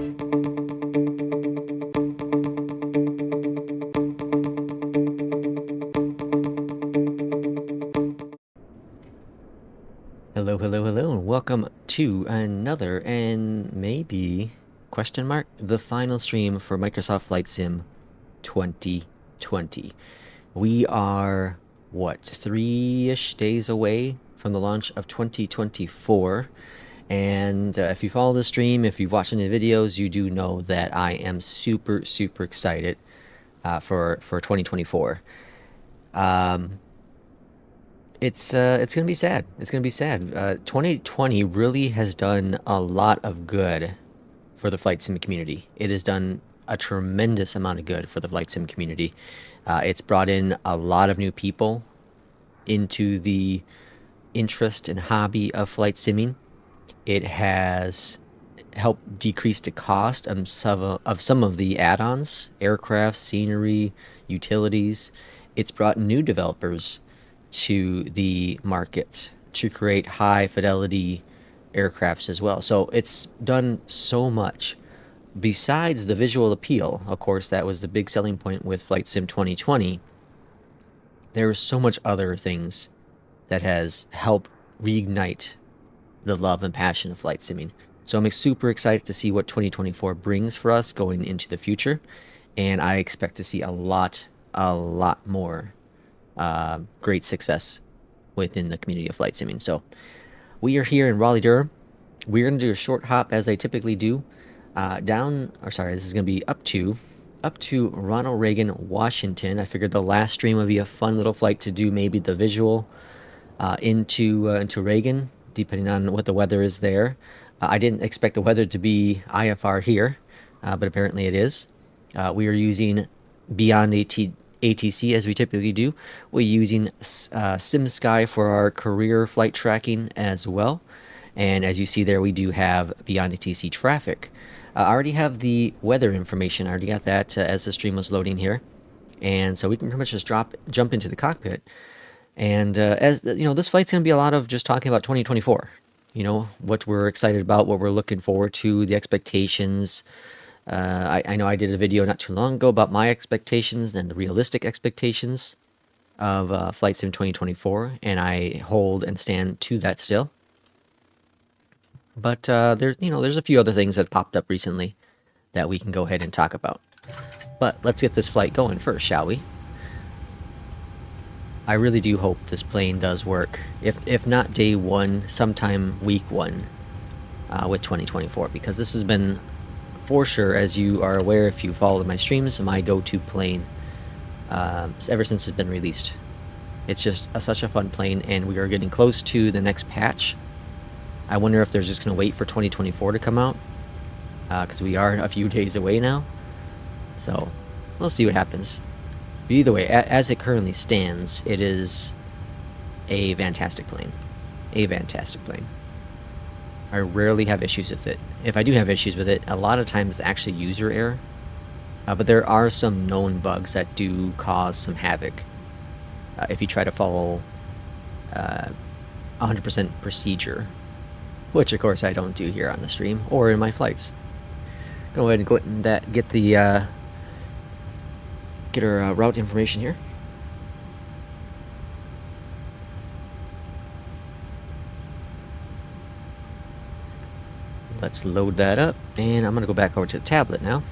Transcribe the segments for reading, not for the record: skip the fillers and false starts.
Hello, hello, hello, and welcome to another and maybe question mark the final stream for Microsoft Flight Sim 2020. We are what, 3-ish days away from the launch of 2024, and if you follow the stream, if you've watched any videos, you do know that I am super excited for 2024. It's gonna be sad. It's gonna be sad. 2020 really has done a lot of good for the flight sim community. It has done a tremendous amount of good for the flight sim community. It's brought in a lot of new people into the interest and hobby of flight simming. It has helped decrease the cost of some of the add-ons, aircraft, scenery, utilities. It's brought new developers to the market to create high fidelity aircrafts as well. So it's done so much. Besides the visual appeal, of course, that was the big selling point with Flight Sim 2020, there was so much other things that has helped reignite the love and passion of flight simming. So I'm super excited to see what 2024 brings for us going into the future, and I expect to see a lot more great success within the community of flight simming. So we are here in Raleigh, Durham. We're going to do a short hop as I typically do. This is going to be up to Ronald Reagan, Washington. I figured the last stream would be a fun little flight to do, maybe the visual into Reagan, depending on what the weather is there. I didn't expect the weather to be IFR here, but apparently it is. We are using BeyondATC as we typically do. We're using NewSky for our career flight tracking as well. And as you see there, we do have BeyondATC traffic. I already have the weather information. I already got that as the stream was loading here. And so we can pretty much just jump into the cockpit. And as you know, this flight's going to be a lot of just talking about 2024. You know, what we're excited about, what we're looking forward to, the expectations. I know I did a video not too long ago about my expectations and the realistic expectations of Flight Sim 2024, and I hold and stand to that still. But there's a few other things that popped up recently that we can go ahead and talk about. But let's get this flight going first, shall we? I really do hope this plane does work. If not day one, sometime week one with 2024, because this has been, for sure, as you are aware if you follow my streams, my go-to plane ever since it's been released. It's just such a fun plane, and we are getting close to the next patch. I wonder if they're just going to wait for 2024 to come out, because we are a few days away now. So we'll see what happens. But either way, as it currently stands, it is a fantastic plane. A fantastic plane. I rarely have issues with it. If I do have issues with it, a lot of times it's actually user error. But there are some known bugs that do cause some havoc if you try to follow 100% procedure, which of course I don't do here on the stream or in my flights. Go ahead and get our route information here. Let's load that up, and I'm going to go back over to the tablet now.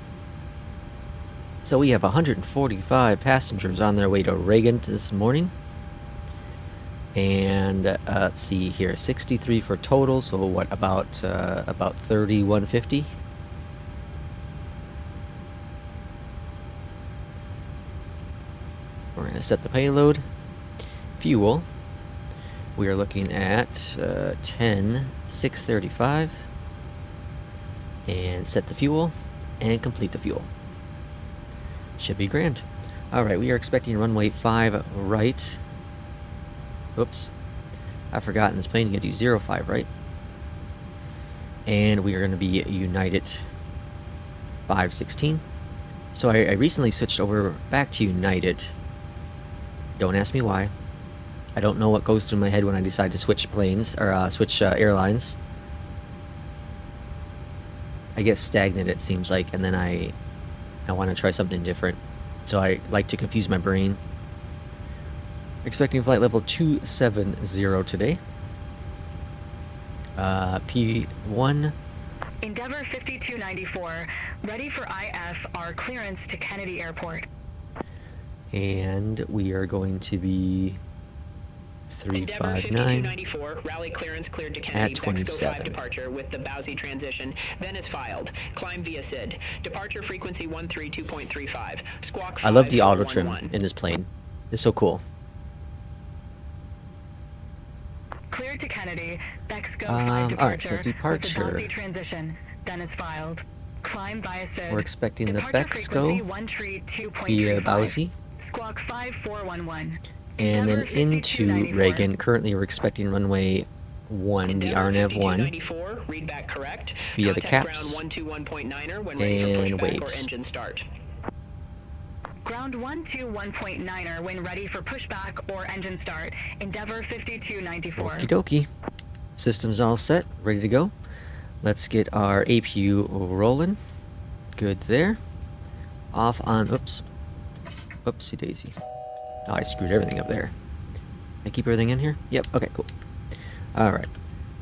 So we have 145 passengers on their way to Reagan this morning. And let's see here, 63 for total, so what, about 3150? We're going to set the payload. Fuel, we are looking at 10,635. And set the fuel and complete the fuel. Should be grand. Alright, we are expecting runway 5 right. Oops. I've forgotten this plane. You gotta do 05 right. And we are going to be United 516. So I recently switched over back to United. Don't ask me why. I don't know what goes through my head when I decide to switch planes, or switch airlines. I get stagnant, it seems like, and then I want to try something different. So I like to confuse my brain. Expecting flight level 270 today. P1. Endeavour 5294, ready for IFR clearance to Kennedy Airport. And we are going to be 359 rally clearance cleared to Kennedy, at 27. Departure with the Bowsy transition, then is filed. Climb via SID. Departure frequency 132.35. Squawk 5. I love the auto trim in this plane. It's so cool. Cleared to Kennedy, Bexco 5 departure. Alright, so departure. With the Bowsy transition, then is filed. Climb via SID. We're expecting departure the Bexco via Bowsy. Squawk 5411. And then into Reagan. Currently, we're expecting runway 1, the RNAV 1, read back correct. via the caps, when and waves. Ground 121.9er when ready for pushback or engine start. Endeavour 5294. Okie dokie. System's all set, ready to go. Let's get our APU rolling. Good there. Off on, oops. Oopsie daisy. Oh, I screwed everything up there. I keep everything in here? Yep, okay, cool. Alright.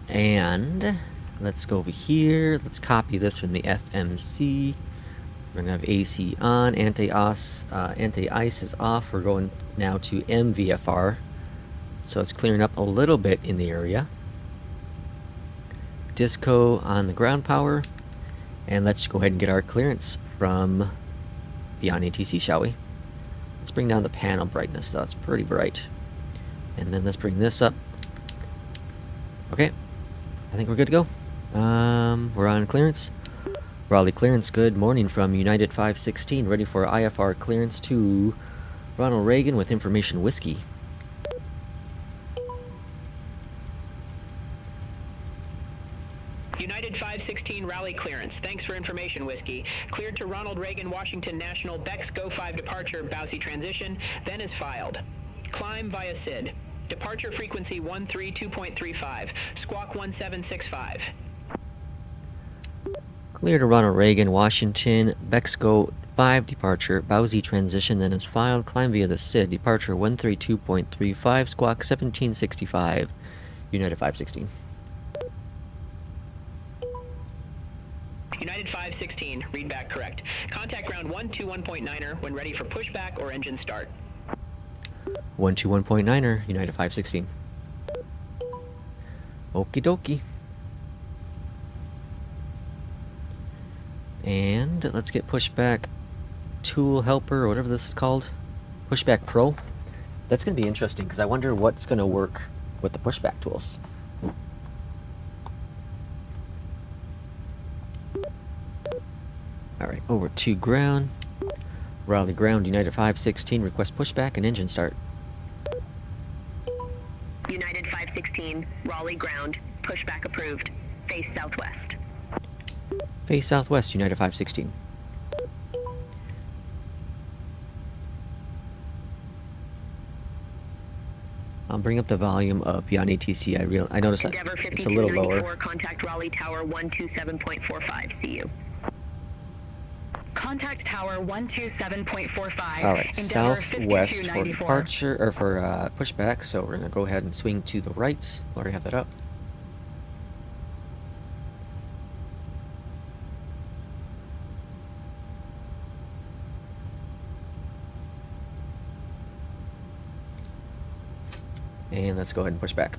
And let's go over here. Let's copy this from the FMC. We're gonna have AC on, anti-ice is off. We're going now to MVFR. So it's clearing up a little bit in the area. Disco on the ground power. And let's go ahead and get our clearance from BeyondATC, shall we? Let's bring down the panel brightness, though. It's pretty bright. And then let's bring this up. Okay. I think we're good to go. We're on clearance. Raleigh clearance, good morning from United 516. Ready for IFR clearance to Ronald Reagan with information whiskey. United 516 rally clearance. Thanks for information, Whiskey. Cleared to Ronald Reagan, Washington National, Bex Go 5 departure, Bowsy transition, then is filed. Climb via SID. Departure frequency 132.35. Squawk 1765. Clear to Ronald Reagan, Washington, Bex Go 5 departure, Bowsy transition, then is filed. Climb via the SID. Departure 132.35. Squawk 1765. United 516. United 516, read back correct. Contact ground 121.9er when ready for pushback or engine start. 121.9er, United 516. Okie dokie. And let's get pushback tool helper, or whatever this is called. Pushback Pro. That's going to be interesting, because I wonder what's going to work with the pushback tools. Alright, over to ground. Raleigh ground, United 516, request pushback and engine start. United 516, Raleigh ground, pushback approved. Face southwest. Face southwest, United 516. I'll bring up the volume of BeyondATC. I noticed that it's a little lower. Contact Raleigh Tower 127.45. See you. Contact Tower 127.45. All right, southwest for departure or for pushback. So we're gonna go ahead and swing to the right. Already have that up. And let's go ahead and push back.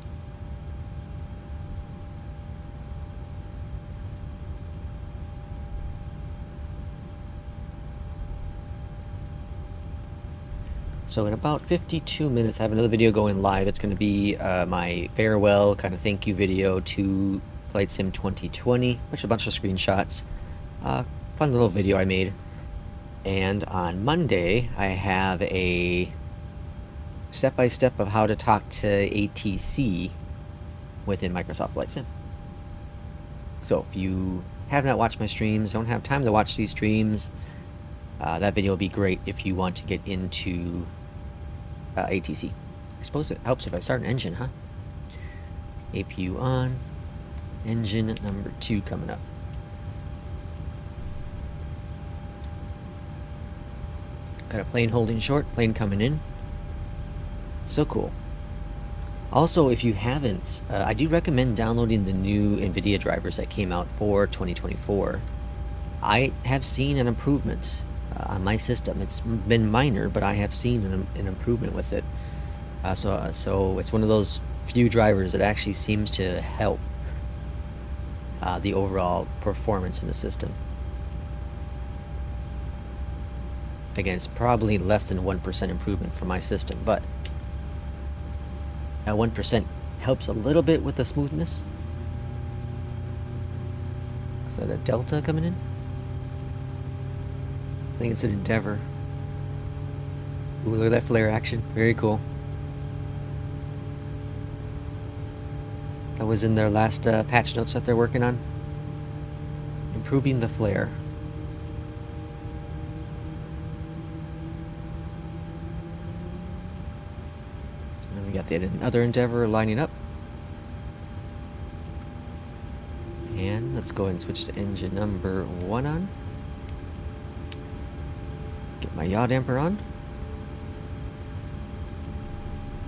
So in about 52 minutes, I have another video going live. It's going to be my farewell kind of thank you video to Flight Sim 2020, which is a bunch of screenshots. Fun little video I made. And on Monday, I have a step-by-step of how to talk to ATC within Microsoft Flight Sim. So if you have not watched my streams, don't have time to watch these streams, that video will be great if you want to get into ATC. I suppose it helps if I start an engine, huh? APU on. Engine number 2 coming up. Got a plane holding short, plane coming in. So cool. Also, if you haven't, I do recommend downloading the new NVIDIA drivers that came out for 2024. I have seen an improvement on my system. It's been minor, but I have seen an improvement with it. So it's one of those few drivers that actually seems to help the overall performance in the system. Again, it's probably less than 1% improvement for my system, but that 1% helps a little bit with the smoothness. Is that a Delta coming in? I think it's an Endeavor. Ooh, look at that flare action. Very cool. That was in their last patch notes that they're working on. Improving the flare. And we got the other Endeavor lining up. And let's go ahead and switch to engine number 1 on. Get my yaw damper on.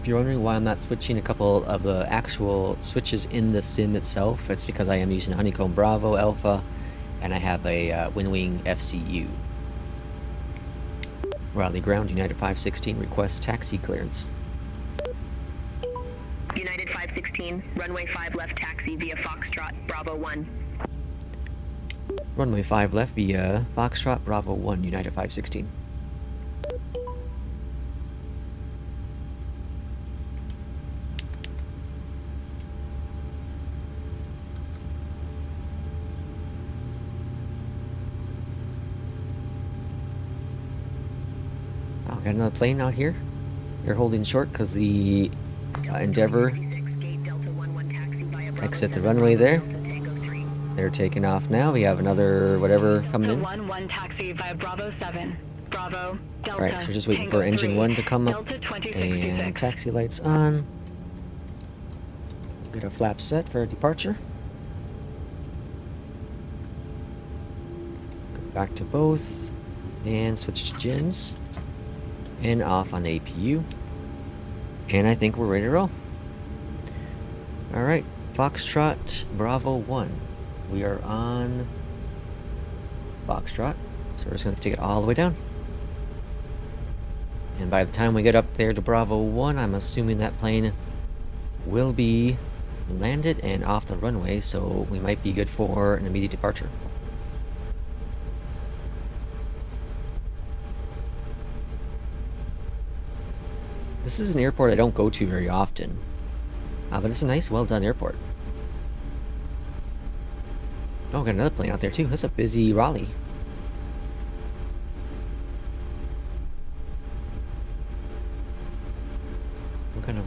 If you're wondering why I'm not switching a couple of the actual switches in the sim itself, it's because I am using Honeycomb Bravo Alpha, and I have a Windwing FCU. Raleigh Ground, United 516 requests taxi clearance. United 516, runway 5 left taxi via Foxtrot, Bravo 1. Runway 5 left via Foxtrot, Bravo 1, United 516. Oh, got another plane out here. They're holding short because the Endeavor exit the runway there. They're taking off now. We have another whatever coming in. 1-1 taxi via Bravo 7. Bravo, Delta. Alright, so just waiting for engine 1 to come up. And taxi lights on. Get our flaps set for departure. Go back to both. And switch to gens. And off on the APU. And I think we're ready to roll. Alright, Foxtrot Bravo 1. We are on Foxtrot, so we're just going to take it all the way down. And by the time we get up there to Bravo 1, I'm assuming that plane will be landed and off the runway, so we might be good for an immediate departure. This is an airport I don't go to very often, but it's a nice, well-done airport. Oh, got another plane out there too. That's a busy Raleigh.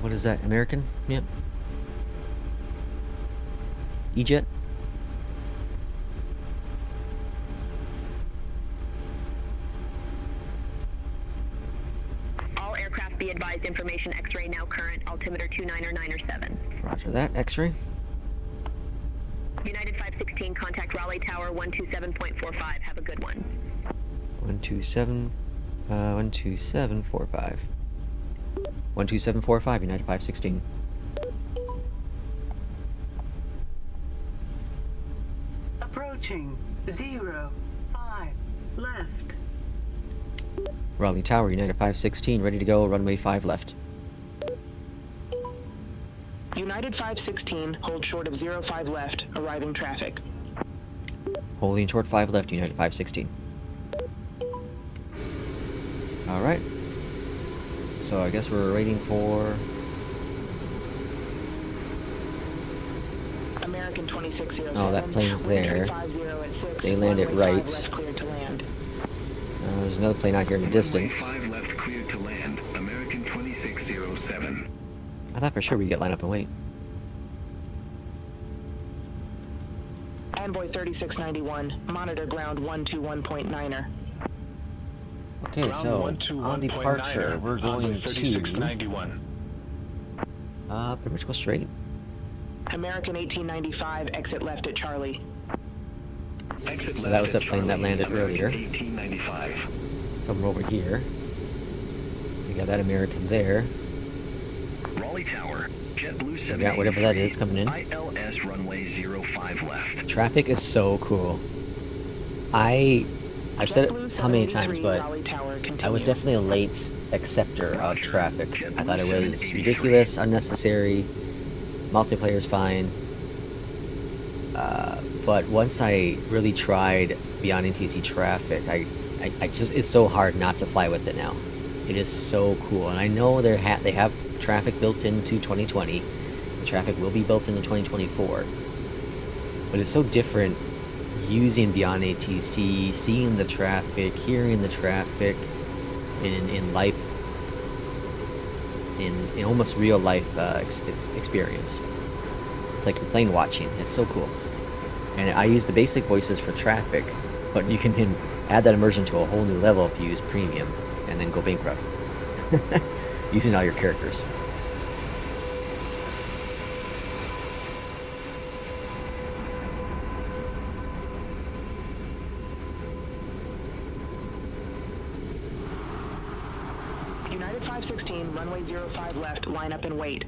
What is that? American? Yep. E-Jet. All aircraft be advised, information X-ray now current, altimeter 299er7. Roger that, X-ray. United 516, contact Raleigh Tower 127.45. Have a good one. 12745. 12745, United 516. Approaching 05 left. Raleigh Tower, United 516, ready to go, runway 5 left. United 516, hold short of 05 left, arriving traffic. Holding short 5 left, United 516. Alright. So I guess we're waiting for... American 2607. Oh, that plane's there. They landed right. There's another plane out here in the distance. 5 left cleared to land. American 2607. I thought for sure we'd get lined up and wait. Envoy 3691, monitor ground 121.9er. Okay, so on departure, we're going to pretty much go straight. American 1895, exit left at Charlie. Exit So that was that plane that landed earlier. 1895. Somewhere over here. We got that American there. Raleigh Tower, JetBlue We got whatever that is coming in. ILS runway 05 left. Traffic is so cool. I've said it how many times, but I was definitely a late acceptor of traffic. I thought it was ridiculous, unnecessary, multiplayer is fine. But once I really tried BeyondATC traffic, I just, it's so hard not to fly with it now. It is so cool, and I know they have traffic built into 2020. The traffic will be built into 2024. But it's so different using BeyondATC, seeing the traffic, hearing the traffic in life, in almost real life experience. It's like you're plane watching. It's so cool. And I use the basic voices for traffic, but you can add that immersion to a whole new level if you use premium, and then go bankrupt using all your characters. United 516, runway 05 left, line up and wait.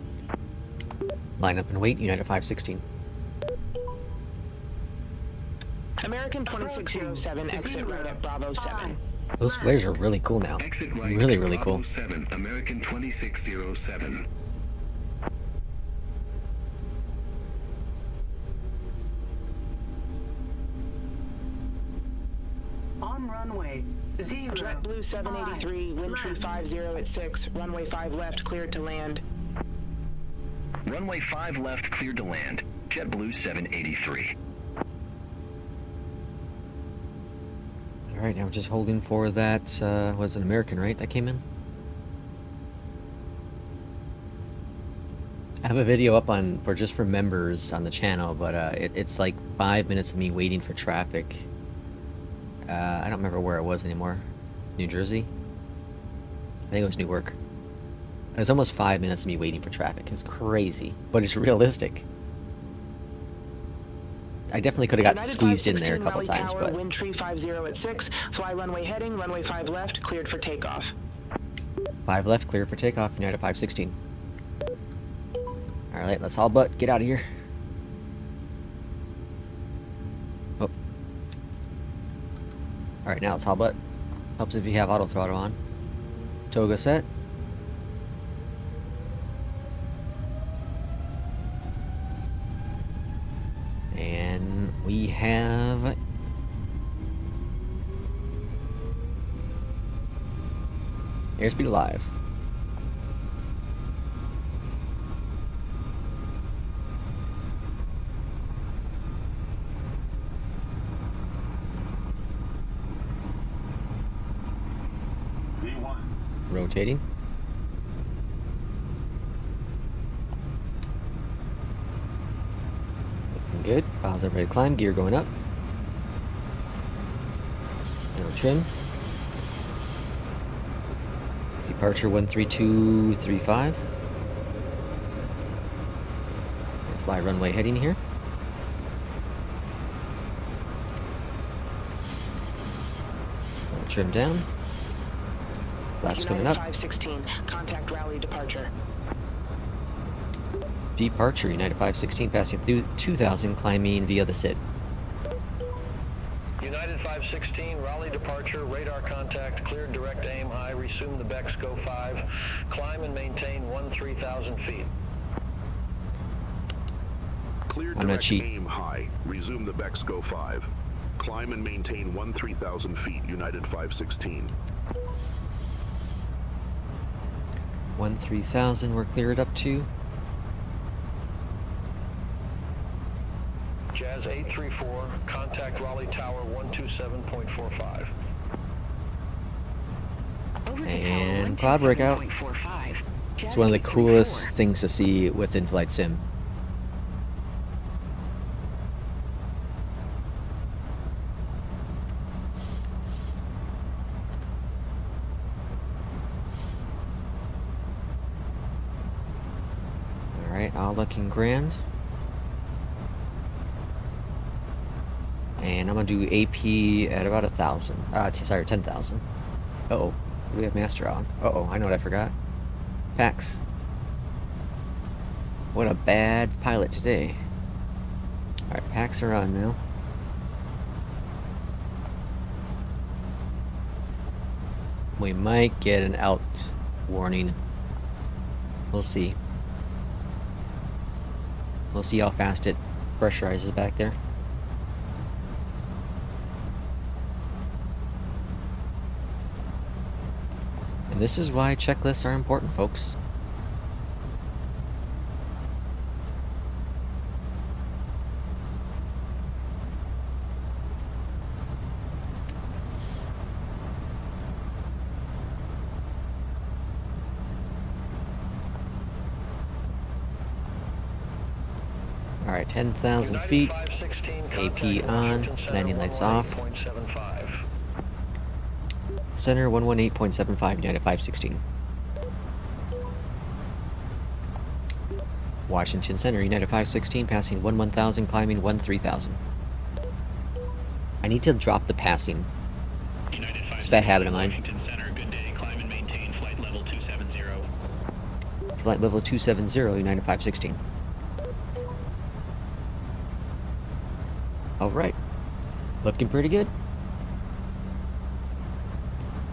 Line up and wait, United 516. American 2607, exit right at Bravo 7. Those flares are really cool now. Exit right, Really cool. Bravo 7, American 2607. On runway 0. JetBlue 783, wind tree 50 at 6, runway 5 left, cleared to land. Runway 5 left, cleared to land. JetBlue 783. Alright, now we're just holding for that, was an American, right, that came in? I have a video up on, for members on the channel, but it's like 5 minutes of me waiting for traffic. I don't remember where it was anymore. New Jersey? I think it was Newark. It was almost 5 minutes of me waiting for traffic. It's crazy, but it's realistic. I definitely could have got United squeezed in there a 516, couple Raleigh times, Tower, but... wind tree 50 at 6, fly runway heading, runway 5 left, cleared for takeoff. 5 left, clear for takeoff, United 516. Alright, let's haul butt, get out of here. Oh. Alright, now let's haul butt. Helps if you have auto throttle on. Toga set. And we have airspeed alive. Rotating. Looking good. Positive ready to climb. Gear going up. Now trim. Departure 13235. Fly runway heading here. Trim down. Flaps coming up. 516, contact rally departure. Departure, United 516, passing through 2000, climbing via the SID. United 516, Raleigh departure, radar contact, cleared direct aim high, resume the Bex Go 5, climb and maintain 13,000 feet. Clear I'm gonna direct cheat. aim high, resume the Bex Go 5, climb and maintain 13,000 feet, United 516. 13,000 we're cleared up to. Jazz 834, contact Raleigh Tower 127.45. And cloud breakout. It's one of the coolest things to see with in-flight sim. Alright, all looking grand. And I'm gonna do AP at about 1,000. Sorry, 10,000. Uh-oh. What do we have master on? Uh-oh, I know what I forgot. Pax. What a bad pilot today. Alright, packs are on now. We might get an out warning. We'll see. We'll see how fast it pressurizes back there. And this is why checklists are important, folks. Alright, 10,000 feet, AP on, landing lights off. Center 118.75, United 516. Washington Center, United 516, passing 11,000, climbing 13,000. I need to drop the passing. It's a bad habit of mine. Flight level 270, United 516. Alright. Looking pretty good.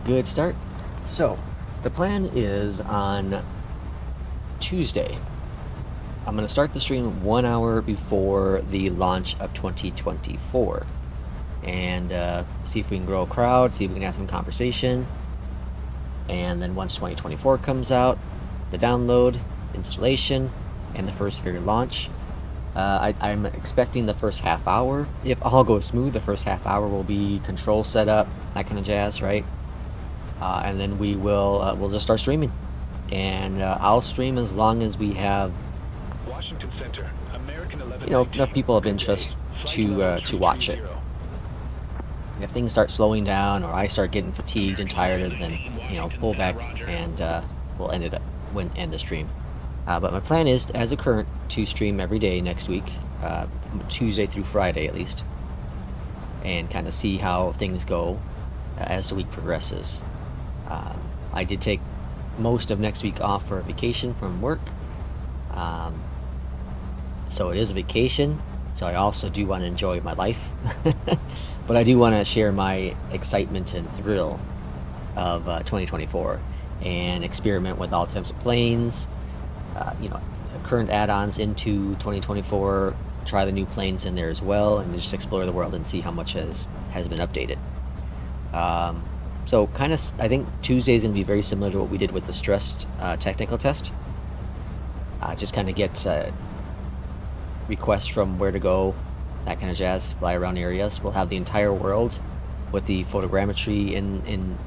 Good start. So, the plan is on Tuesday. I'm going to start the stream 1 hour before the launch of 2024. And see if we can grow a crowd, see if we can have some conversation. And then once 2024 comes out, the download, installation, and the first figure launch. I'm expecting the first half hour, if all goes smooth, the first half hour will be control setup, that kind of jazz, right? And then we'll just start streaming, and I'll stream as long as we have, Washington Center, American 11, enough people of interest to watch it. If things start slowing down, or I start getting fatigued and tired, then pull back, and we'll end the stream. But my plan is, as a current, to stream every day next week, Tuesday through Friday at least, and kind of see how things go as the week progresses. I did take most of next week off for a vacation from work, so it is a vacation, so I also do want to enjoy my life, but I do want to share my excitement and thrill of 2024 and experiment with all types of planes, current add-ons into 2024, try the new planes in there as well, and just explore the world and see how much has been updated. So kind of, I think Tuesday is going to be very similar to what we did with the stressed technical test. Just kind of get requests from where to go, that kind of jazz, fly around areas. We'll have the entire world with the photogrammetry in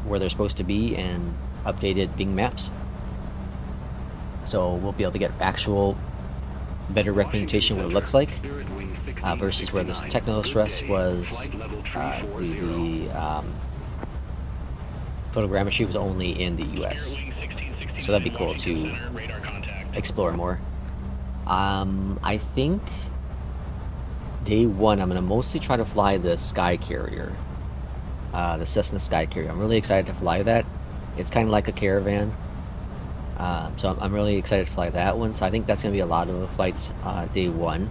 where they're supposed to be, and updated Bing maps. So we'll be able to get actual better representation of what it looks like, versus where this technical stress was, the photogrammetry was only in the US. So that'd be cool to explore more. I think day one I'm going to mostly try to fly the Sky Carrier, the Cessna Sky Carrier. I'm really excited to fly that. It's kind of like a Caravan. So I'm really excited to fly that one. So I think that's going to be a lot of the flights day one.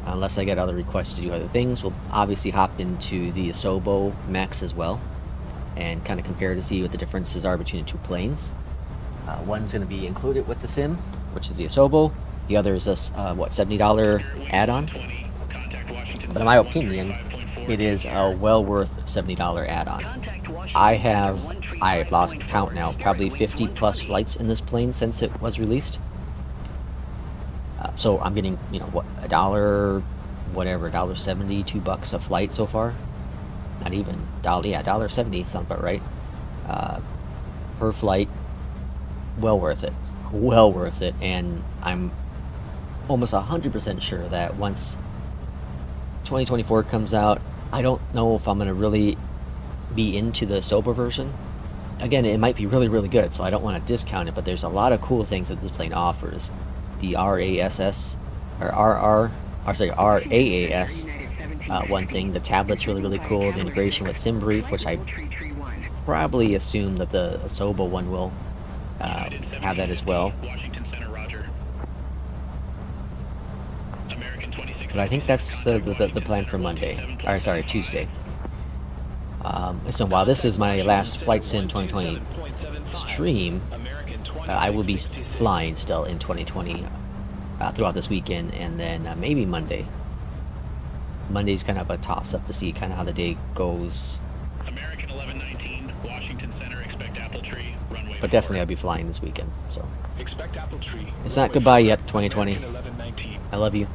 Unless I get other requests to do other things, we'll obviously hop into the Asobo Max as well, and kind of compare to see what the differences are between the two planes. One's going to be included with the sim, which is the Asobo. The other is this, $70 add-on. But in my opinion, it is a well worth $70 add-on. I've lost count now, probably 50 plus flights in this plane since it was released. So I'm getting, $1, whatever, $1.70, $2 a flight so far. Not even, $1.70 sounds about right. Per flight, well worth it. Well worth it, and I'm almost 100% sure that once 2024 comes out, I don't know if I'm going to really be into the Sober version. Again, it might be really, really good, so I don't want to discount it, but there's a lot of cool things that this plane offers. The RAAS, one thing, the tablet's really, really cool. The integration with SimBrief, which I probably assume that the Asoba one will have that as well. Washington Center, roger. American 26. But I think that's the plan for Monday. Or sorry, Tuesday. So while this is my last Flight Sim 2020 stream, I will be flying still in 2020 throughout this weekend, and then maybe Monday. Monday's kind of a toss-up to see kind of how the day goes. American 1119, Washington Center, expect apple tree, runway. But definitely I'll be flying this weekend, so. Expect apple tree. It's not goodbye yet, 2020. American 1119. I love you.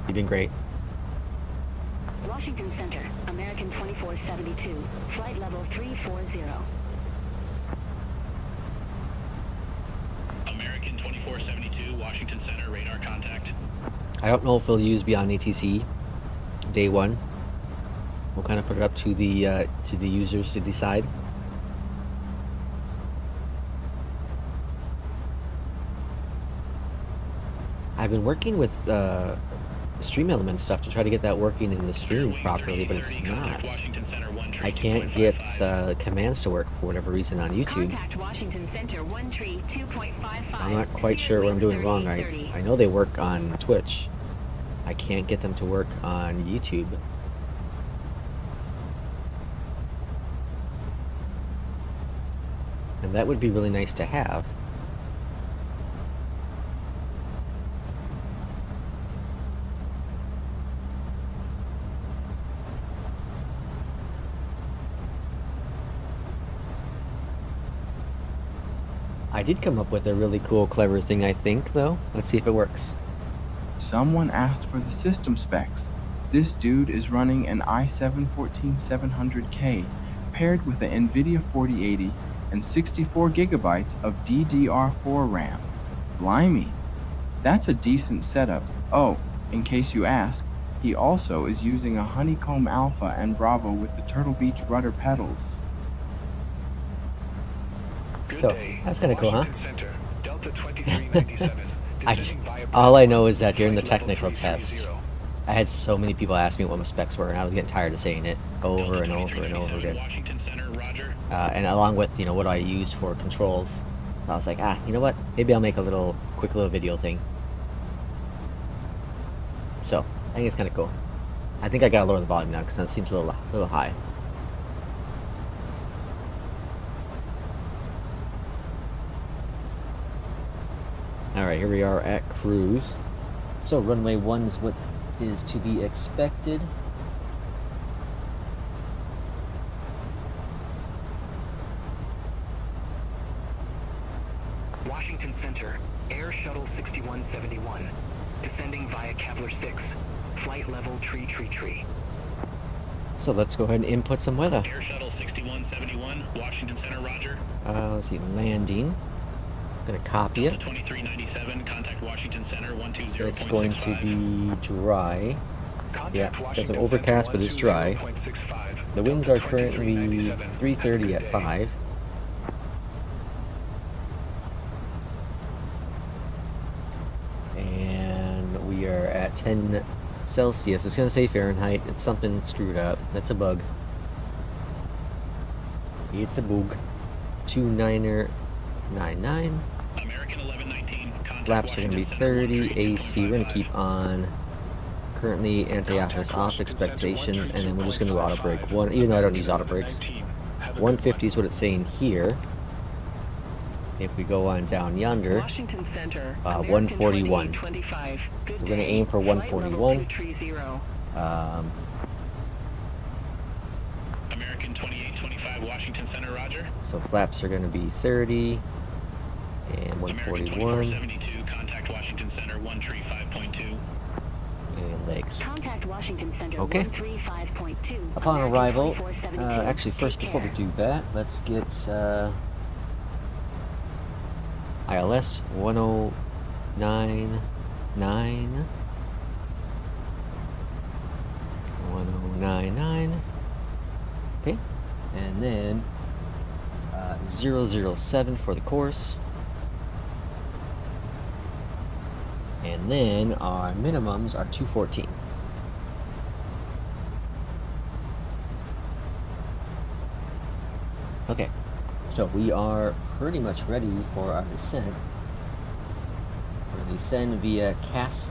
You've been great. Washington Center, American 2472, flight level 340. American 2472, Washington Center, radar contact. I don't know if they'll use BeyondATC day one. We'll kind of put it up to the users to decide. I've been working with stream element stuff to try to get that working in the stream properly, but it's not. I can't get commands to work for whatever reason on YouTube. Contact Washington Center 132.55. I'm not quite sure what I'm doing wrong. I know they work on Twitch. I can't get them to work on YouTube. And that would be really nice to have. I did come up with a really cool, clever thing, I think, though. Let's see if it works. Someone asked for the system specs. This dude is running an i7-14700K paired with an NVIDIA 4080 and 64 gigabytes of DDR4 RAM. Blimey. That's a decent setup. Oh, in case you ask, he also is using a Honeycomb Alpha and Bravo with the Turtle Beach rudder pedals. So, that's kind of cool, huh? All I know is that during the technical test, I had so many people ask me what my specs were, and I was getting tired of saying it over and over and over again. And along with, you know, what I use for controls, I was like, you know what? Maybe I'll make a quick little video thing. So, I think it's kind of cool. I think I gotta lower the volume now, because that seems a little high. Alright, here we are at cruise. So runway 1 is what is to be expected. Washington Center, Air Shuttle 6171, descending via Kepler 6, flight level tree. So let's go ahead and input some weather. Air Shuttle 6171, Washington Center, roger. Let's see, landing. Gonna copy it. 2397, contact Washington Center 120.65. It's going to be dry. Yeah, there's an overcast, but it's dry. The winds are currently 330 at 5. And we are at 10 Celsius. It's gonna say Fahrenheit. It's something screwed up. That's a bug. It's a bug. 2999. American 1119, Flaps are going to be 30. AC, we're going to keep on. Currently, anti-aft off, expectations, and then we're just going to do auto brake. Even though I don't use auto brakes. 150 is what it's saying here. If we go on down yonder, Washington Center, 141. So we're going to aim for 141. American 2825, Washington Center, roger. So flaps are going to be 30 and 141. 72, contact Washington Center 135.2. And legs. Contact Washington Center Okay. 135.2. Upon arrival, 2472. actually first before we do that, let's get ILS 1099. 1099. Okay, and then 007 for the course. And then our minimums are 214. Okay, So we are pretty much ready for our descent. We're going to descend via CAPS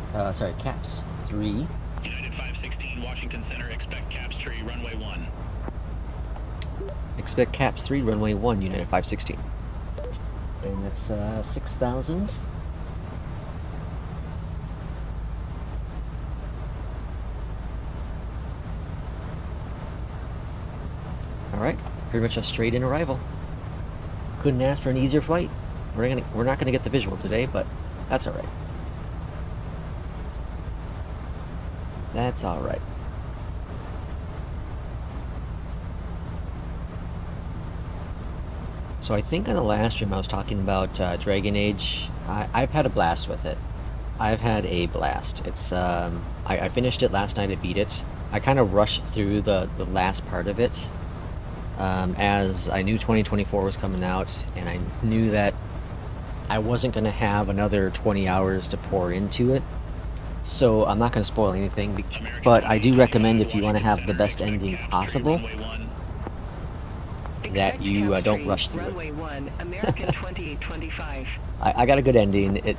3. United 516, Washington Center, expect CAPS 3, runway 1. Expect CAPS 3, runway 1, United 516. And that's 6,000s. Alright, pretty much a straight in arrival. Couldn't ask for an easier flight. We're not gonna get the visual today, but that's alright. That's alright. So I think on the last stream I was talking about Dragon Age. I've had a blast with it. I've had a blast. It's I finished it last night. I beat it. I kind of rushed through the last part of it, as I knew 2024 was coming out, and I knew that I wasn't going to have another 20 hours to pour into it. So I'm not going to spoil anything, but I do recommend, if you want to have the best ending possible, that you don't rush through it. I got a good ending. It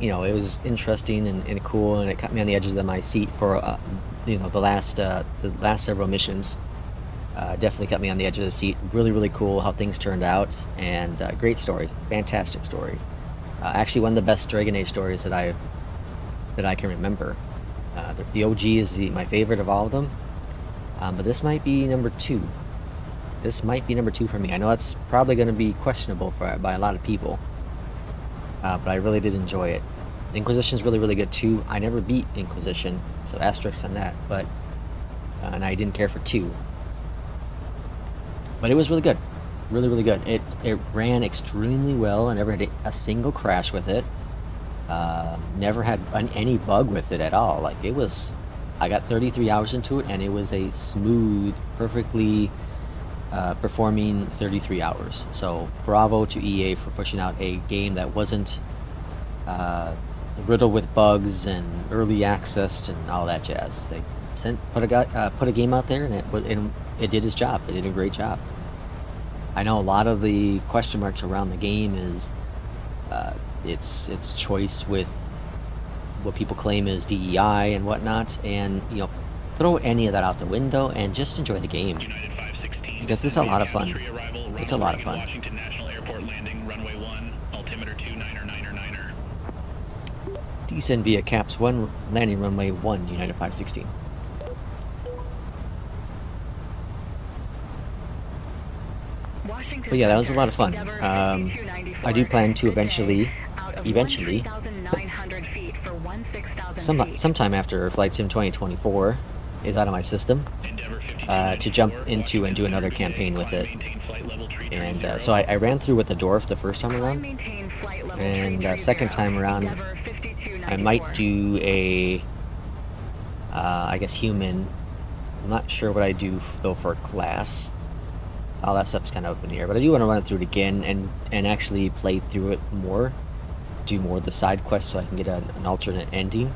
you know, it was interesting and cool, and it kept me on the edges of my seat for you know, the last several missions. Definitely kept me on the edge of the seat. Really cool how things turned out, and great story, fantastic story. Actually, one of the best Dragon Age stories that I can remember. The OG is my favorite of all of them, but this might be number 2. This might be number 2 for me. I know that's probably going to be questionable by a lot of people, but I really did enjoy it. Inquisition's really good too. I never beat Inquisition, so asterisk on that. But and I didn't care for 2. But it was really good, really good. It ran extremely well. I never had a single crash with it. Never had any bug with it at all. Like, it was, I got 33 hours into it, and it was a smooth, perfectly performing 33 hours. So bravo to EA for pushing out a game that wasn't riddled with bugs and early access and all that jazz. They put a game out there, and it did its job. It did a great job. I know a lot of the question marks around the game is its choice with what people claim is DEI and whatnot, and you know, throw any of that out the window and just enjoy the game, because it's a lot of fun. It's a lot of fun. Washington National Airport landing, runway 1, altimeter 29er. Descend via CAPS 1, landing runway 1, United 516. But yeah, that was a lot of fun. I do plan to eventually, sometime after Flight Sim 2024 is out of my system, to jump into and do another campaign with it. And so I ran through with the Dwarf the first time around, and second time around I might do a, I guess, human. I'm not sure what I do though for class. All that stuff's kind of up in the air, but I do want to run it through it again and actually play through it more, do more of the side quests so I can get an alternate ending.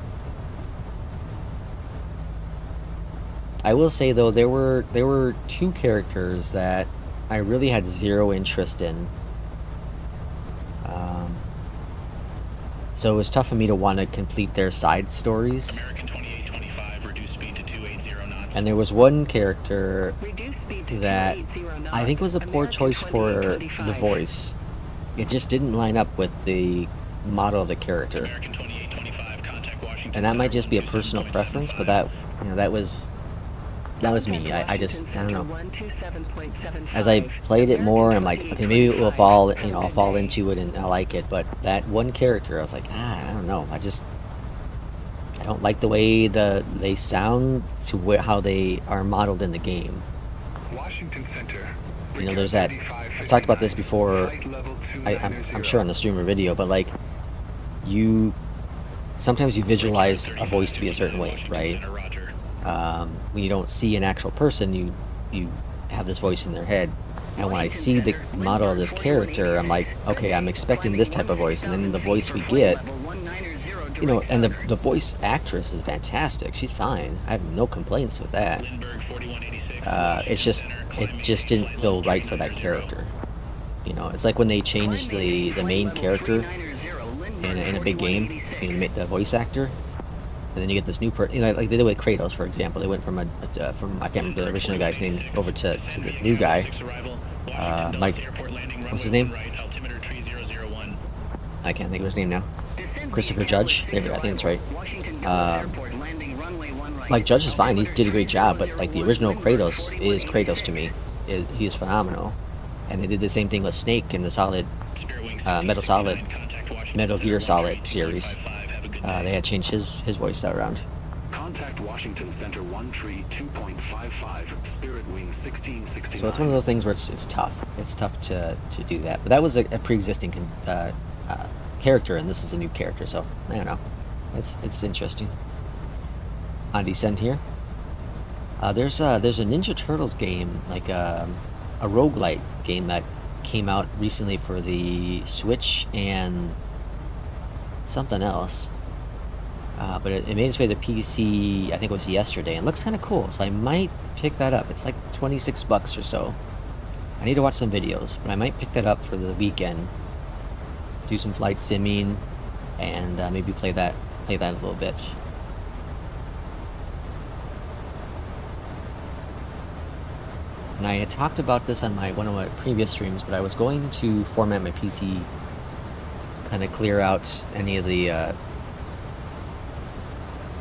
I will say though, there were 2 characters that I really had zero interest in. So it was tough for me to want to complete their side stories. American 2825, reduce speed to 280 knots. And there was one character that I think was a poor choice for the voice. It just didn't line up with the model of the character. American 2825, contact Washington. And that might just be a personal preference, but that was me. I don't know. As I played it more, I'm like, okay, maybe it will fall, you know, I'll fall into it and I like it. But that one character, I was like, I don't know. I don't like the way they sound to how they are modeled in the game. Washington Center. You know, there's that. I've talked about this before. I'm sure on the streamer video, but like, sometimes you visualize a voice to be a certain way, right? When you don't see an actual person, you have this voice in their head. And when I see the model of this character, I'm like, okay, I'm expecting this type of voice, and then the voice we get, you know, and the voice actress is fantastic. She's fine. I have no complaints with that. It just didn't feel right for that character. You know, it's like when they changed the main character in a big game, you know, the voice actor, and then you get this new person. You know, like they did with Kratos, for example. They went from from I can't remember the original guy's name over to the new guy, Mike. What's his name? I can't think of his name now. Christopher Judge. There, I think that's right. Like Judge is fine. He did a great job, but like the original Kratos is Kratos to me. He is phenomenal. And they did the same thing with Snake in the Metal Gear Solid series. They had changed his voice around. Contact Washington Center 132.55, Spirit Wing 1669. So it's one of those things where it's tough. It's tough to do that. But that was a pre-existing character, and this is a new character. So I don't know. It's interesting. On Descend here. There's a Ninja Turtles game, like a roguelite game that came out recently for the Switch and something else. But it made its way to PC, I think it was yesterday, and it looks kind of cool, so I might pick that up. It's like 26 bucks or so. I need to watch some videos, but I might pick that up for the weekend. Do some flight simming, and maybe play that a little bit. And I had talked about this on one of my previous streams, but I was going to format my PC, kind of clear out any of the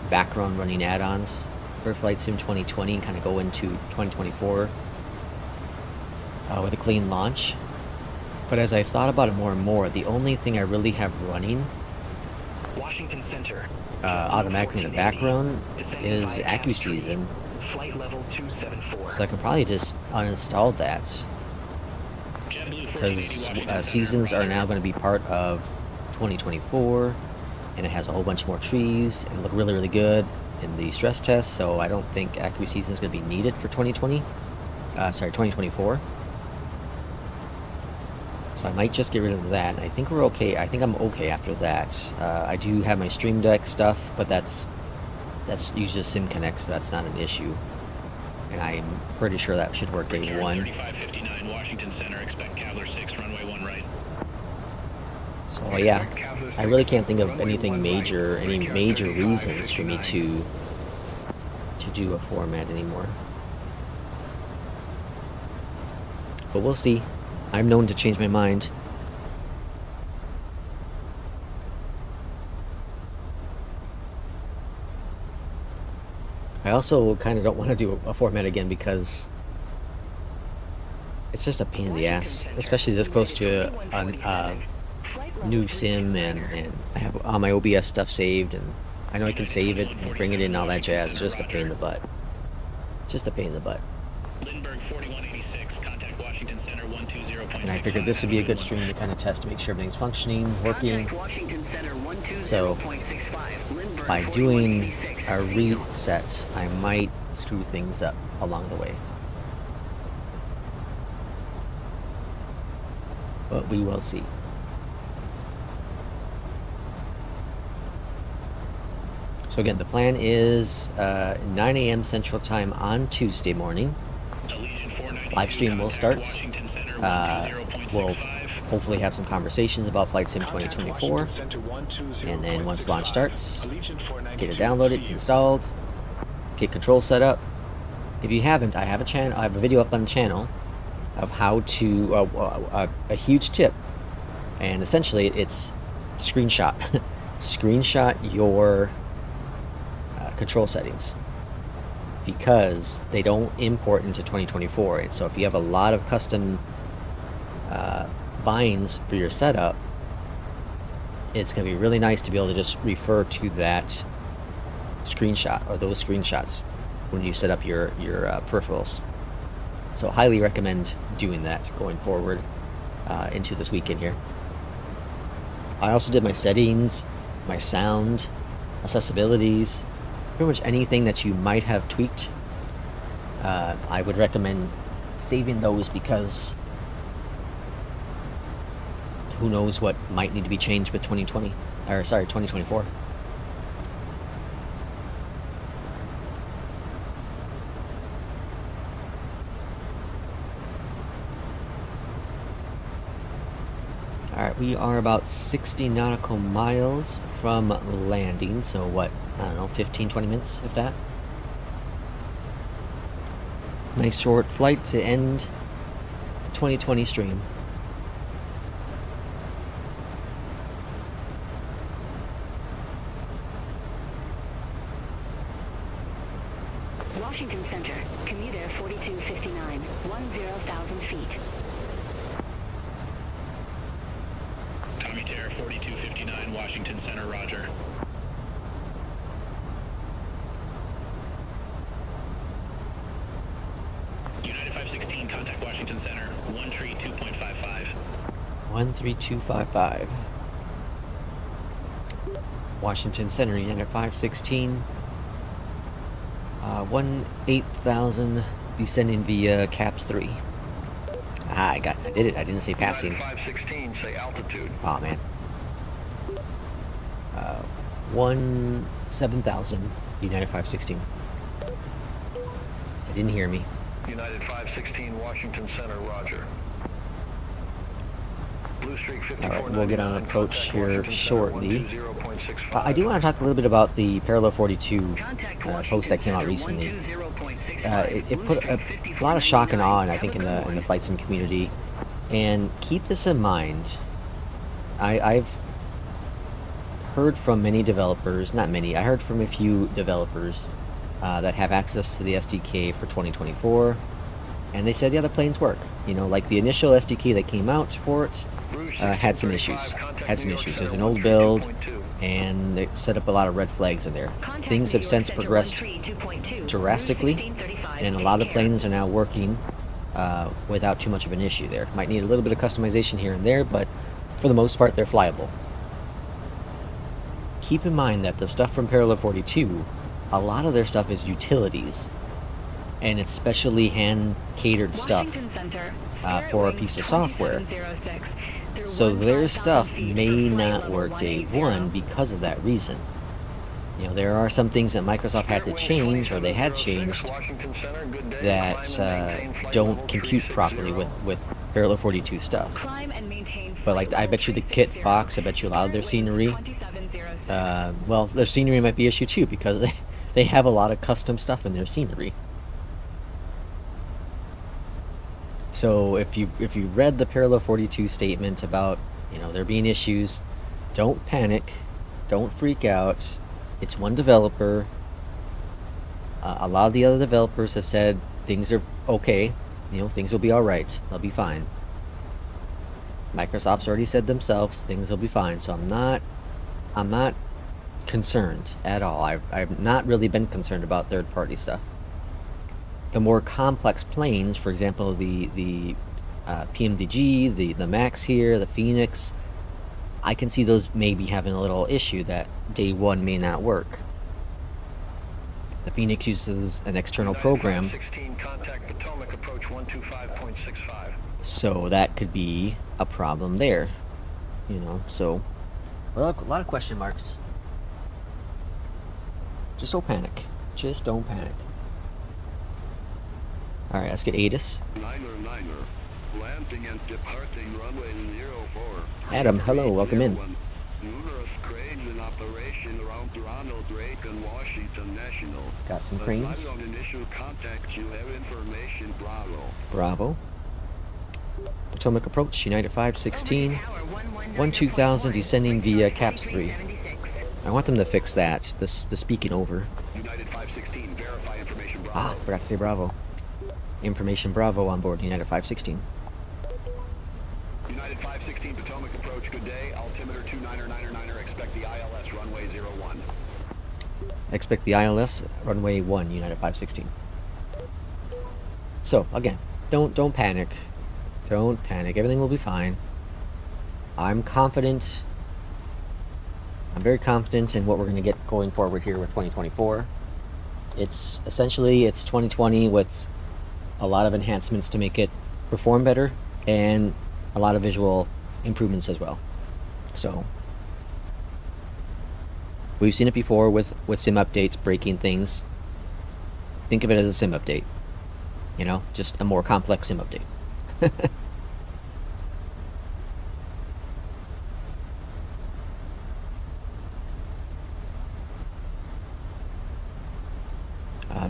background running add-ons for Flight Sim 2020 and kind of go into 2024 with a clean launch. But as I've thought about it more and more, the only thing I really have running Washington Center. automatically in the background is AccuSeason. Flight level 274. So I can probably just uninstall that, because seasons are now going to be part of 2024, and it has a whole bunch more trees and look really, really good in the stress test. So I don't think AccuSeason is going to be needed for 2024. So I might just get rid of that. I think we're okay. I think I'm okay after that. I do have my Stream Deck stuff, but that's usually a Sim Connect, so that's not an issue. And I'm pretty sure that should work day one. 3559 Washington Center, expect Cavalier 6, runway 1 right. So yeah, I really can't think of any major reasons for me to do a format anymore. But we'll see. I'm known to change my mind. I also kind of don't want to do a format again because it's just a pain in the ass, especially this close to a new sim, and I have all my OBS stuff saved, and I know I can save it and bring it in and all that jazz. It's just a pain in the butt. Just a pain in the butt. Lindbergh 4186, contact Washington Center 120.65. And I figured this would be a good stream to kind of test to make sure everything's functioning, working. So by doing a reset, I might screw things up along the way. But we will see. So again, the plan is 9 a.m. Central Time on Tuesday morning. Live stream will start. We'll hopefully have some conversations about Flight Sim 2024. And then once launch starts, get it downloaded, installed, get control set up. If you haven't, I have a channel. I have a video up on the channel of how to a huge tip, and essentially it's screenshot your control settings, because they don't import into 2024. And so if you have a lot of custom binds for your setup, it's going to be really nice to be able to just refer to that screenshot or those screenshots when you set up your peripherals. So highly recommend doing that going forward into this weekend here. I also did my settings, my sound, accessibilities, pretty much anything that you might have tweaked. I would recommend saving those, because who knows what might need to be changed with 2024. Alright, we are about 60 nautical miles from landing, so what, I don't know, 15-20 minutes, if that? Nice short flight to end the 2020 stream. Washington Center, commuter 4259, 10,000 feet. Tommy Terror 4259, Washington Center, roger. United 516, contact Washington Center, 132.55. 13255. Washington Center, United 516. 18,000 descending via CAPS 3. Ah, I did it. I didn't say passing. United 516, say altitude. Oh man. 7,000 United 516. I didn't hear me. United 516, Washington Center, roger. Blue Streak 54. Alright, we'll get on approach here shortly. I do want to talk a little bit about the Parallel 42 post that came out recently. It put a lot of shock and awe, I think, in the flight sim community. And keep this in mind. I've heard from many developers, not many, I heard from a few developers that have access to the SDK for 2024, and they said, yeah, the planes work. You know, like the initial SDK that came out for it had some issues. There's an old build, and they set up a lot of red flags in there. Things have since progressed drastically, and a lot of planes are now working without too much of an issue there. Might need a little bit of customization here and there, but for the most part, they're flyable. Keep in mind that the stuff from Parallel 42, a lot of their stuff is utilities, and it's specially hand-catered stuff for a piece of software. So their stuff may not work day one because of that reason. You know, there are some things that Microsoft had to change, or they had changed, that don't compute properly with Parallel 42 stuff. But like, I bet you the Kit Fox, I bet you a lot of their scenery, well, their scenery might be issue too, because they have a lot of custom stuff in their scenery. So if you read the Parallel 42 statement about, you know, there being issues, don't panic, don't freak out. It's one developer. A lot of the other developers have said things are okay. You know, things will be all right. They'll be fine. Microsoft's already said themselves things will be fine. So I'm not concerned at all. I've not really been concerned about third-party stuff. The more complex planes, for example, the PMDG, the Max here, the Fenix, I can see those maybe having a little issue that day one may not work. The Fenix uses an external program, so that could be a problem there. You know, so well, a lot of question marks. Just don't panic. Just don't panic. Alright, let's get ATIS. Landing and departing runway 04. Adam, hello, welcome in. Numerous cranes in operation around Ronald Reagan, Washington National. Got some cranes. On initial contact, you have information, Bravo. Bravo. Potomac approach, United 516. 12,000 descending via CAPS 3. I want them to fix that, the speaking over. United 516, verify information, Bravo. Ah, forgot to say Bravo. Information Bravo on board, United 516. United 516, Potomac approach, good day. Altimeter 29er, expect the ILS runway 01. Expect the ILS runway 1, United 516. So, again, don't panic. Don't panic. Everything will be fine. I'm confident. I'm very confident in what we're going to get going forward here with 2024. It's essentially, it's 2020 with a lot of enhancements to make it perform better, and a lot of visual improvements as well. So we've seen it before with sim updates breaking things. Think of it as a sim update, you know, just a more complex sim update.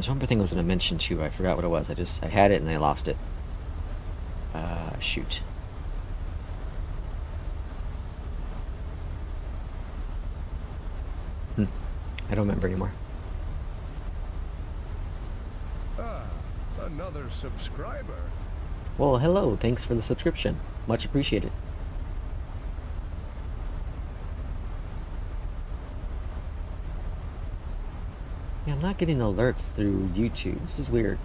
There's one more thing I was going to mention too. I forgot what it was. I had it and I lost it. Shoot. I don't remember anymore. Another subscriber. Well, hello. Thanks for the subscription. Much appreciated. Yeah, I'm not getting alerts through YouTube. This is weird.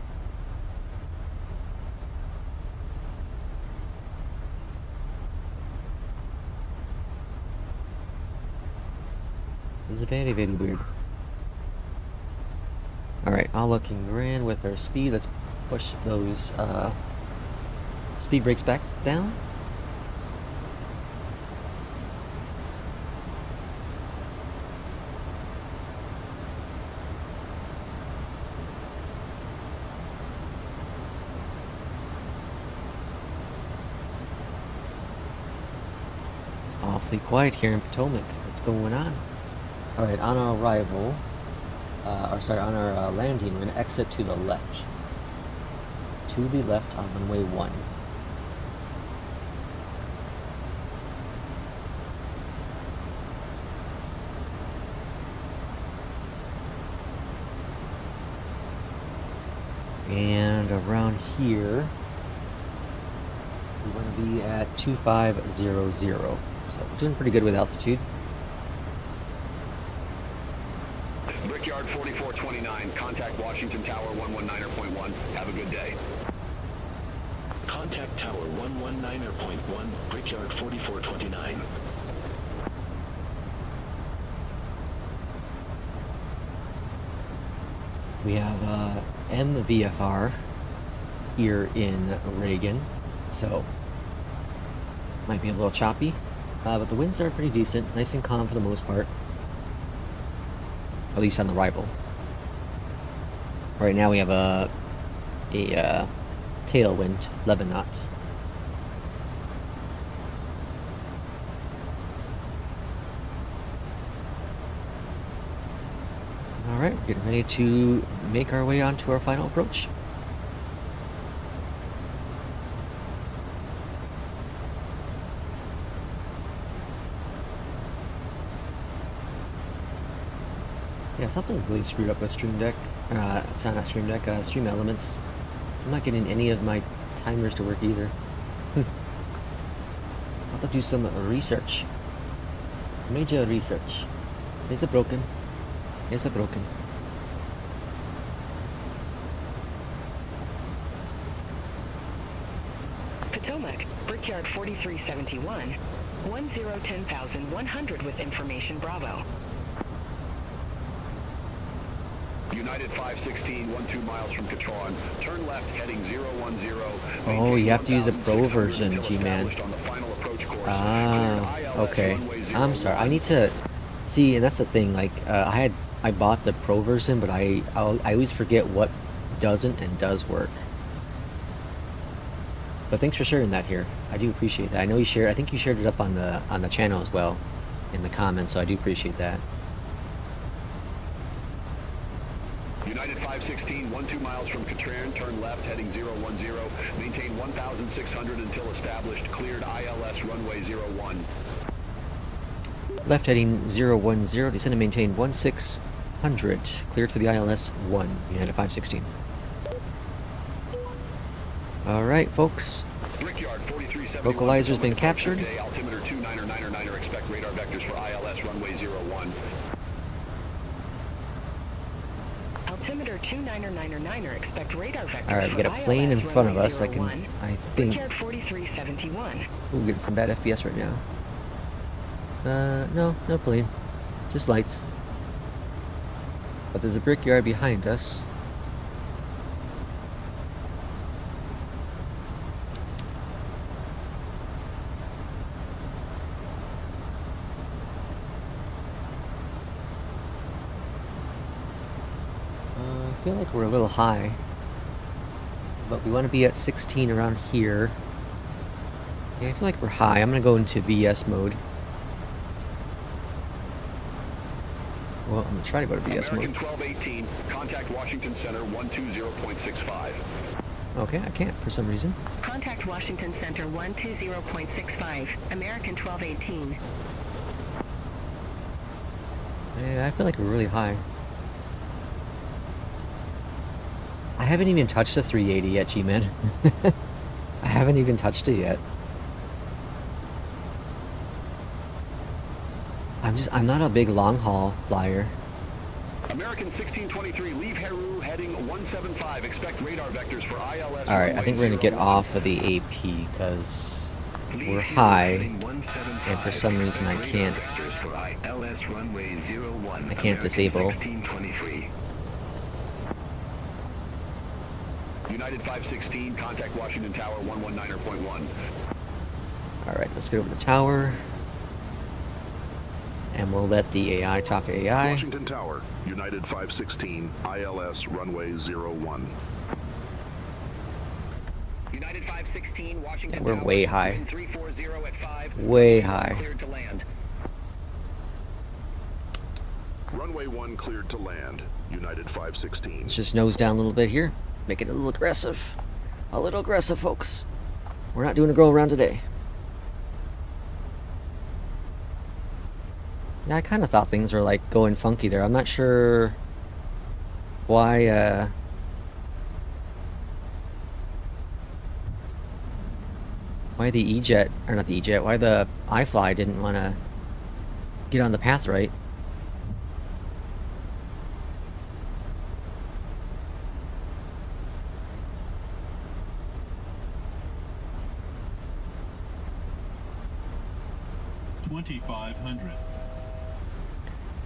This is very, very weird. Alright, all looking grand with our speed. Let's push those speed brakes back down. Awfully quiet here in Potomac. What's going on? Alright, on our arrival, on our landing, we're going to exit to the left. To the left on runway 1. And around here, we're going to be at 2500. So we're doing pretty good with altitude. Brickyard 4429, contact Washington Tower 119.1. Have a good day. Contact Tower 119.1, Brickyard 4429. We have MVFR here in Reagan, so might be a little choppy, but the winds are pretty decent, nice and calm for the most part, at least on the arrival. Right now we have a tailwind, 11 knots. Alright, we're getting ready to make our way onto our final approach. Yeah, something really screwed up with Stream Deck. It's not Stream Deck, Stream Elements. So I'm not getting any of my timers to work either. I'll have to do some research. Major research. Is it broken? Is it broken? Potomac, Brickyard 4371, 10,100 with information Bravo. United 516, 12 miles from Catron. Turn left, heading 010. Oh, you have to use a Pro version, G-Man. Ah, okay. I'm sorry. I need to see, and that's the thing. Like, I bought the Pro version, but I always forget what doesn't and does work. But thanks for sharing that here. I do appreciate that. I know you shared. I think you shared it up on the channel as well, in the comments. So I do appreciate that. United 516, 12 miles from Catron, turn left, heading 010. Maintain 1,600 until established. Cleared ILS runway 01. Left heading 010, descend and maintain 1,600. Cleared for the ILS 1, United 516. Alright, folks. Vocalizer's been captured. Altimeter 2999, expect radar vectors for ILS runway 01. Altimeter 2999, expect radar vectors. Alright, we got a plane in front of us. I think. Brickyard 4371. Ooh, getting some bad FPS right now. No plane. Just lights. But there's a brickyard behind us. I feel like we're a little high. But we want to be at 16 around here. Yeah, I feel like we're high. I'm going to go into VS mode. Well, I'm gonna try to go to BS American mode. 1218, contact Washington Center 120.65. Okay, I can't for some reason. Contact Washington Center 120.65. American 1218. Yeah, I feel like we're really high. I haven't even touched the 380 yet, G-Man. I haven't even touched it yet. I'm not a big long haul flyer. American 1623, leave Heru heading 175. Expect radar vectors for ILS. Alright, I think we're gonna get off of the AP because we're high, and for some reason I can't disable. United 516, contact Washington Tower 119.1. Alright, let's get over the tower. And we'll let the AI talk to AI. Washington Tower, United 516, ILS runway 01. United 516, Washington And we're Tower, way high. wind 340 at 5. Way high. Cleared to land. Runway 1 cleared to land, United 516. Let's just nose down a little bit here. Make it a little aggressive. A little aggressive, folks. We're not doing a go around today. Yeah, I kind of thought things were like going funky there. I'm not sure why the E-Jet, or not the E-Jet, why the iFly didn't want to get on the path right.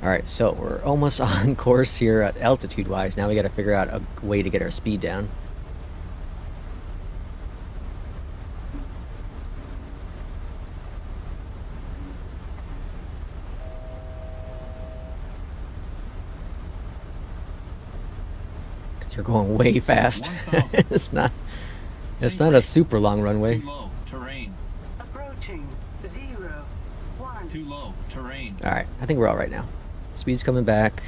Alright, so we're almost on course here at altitude-wise. Now we gotta figure out a way to get our speed down. Because you're going way fast. It's not a super long runway. Too low, terrain. Approaching 0-1. Too low, terrain. Alright, I think we're all right now. Speed's coming back.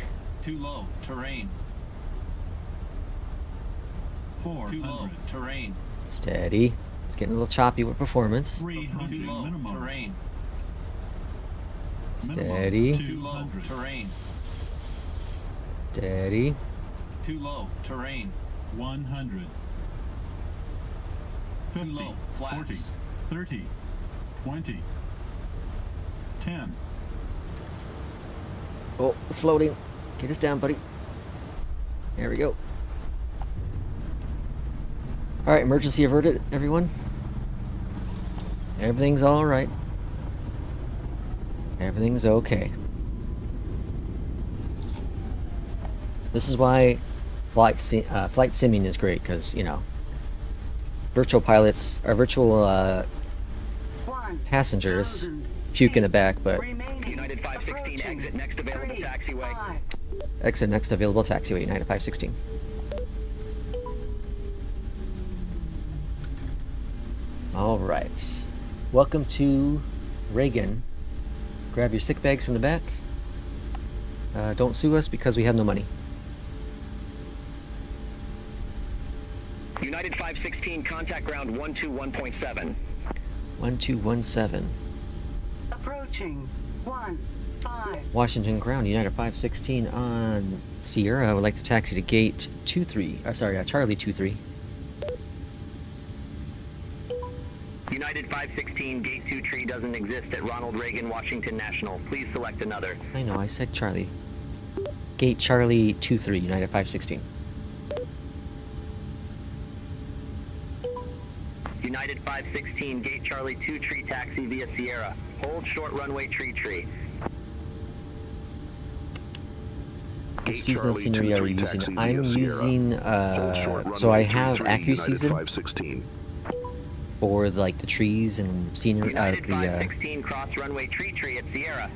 Too low, terrain. 400. Too low, terrain. Steady. It's getting a little choppy with performance. 300. Too low, terrain. Steady. Too low, terrain. Steady. Too low, terrain. 100. Too low, flats. 40, 30, 20, 10. Oh, we're floating. Get us down, buddy. There we go. Alright, emergency averted, everyone. Everything's alright. Everything's okay. This is why flight simming is great, because, you know, virtual pilots, or virtual passengers puke in the back, but United 516, exit next available taxiway. exit next available taxiway, United 516. Alright. Welcome to Reagan. Grab your sick bags from the back. Don't sue us because we have no money. United 516, contact ground 121.7. 1217. Approaching 15. Washington ground, United 516 on Sierra. I would like to taxi to gate 23. Charlie 23. United 516, gate 2 tree doesn't exist at Ronald Reagan Washington National. Please select another. I know, I said Charlie. Gate Charlie 23, United 516. United 516, gate Charlie 2 tree taxi via Sierra. Hold short runway tree. Which seasonal scenery are you using? I'm using, so I have AccuSeason for like the trees and scenery, United 516, cross runway tree at Sierra.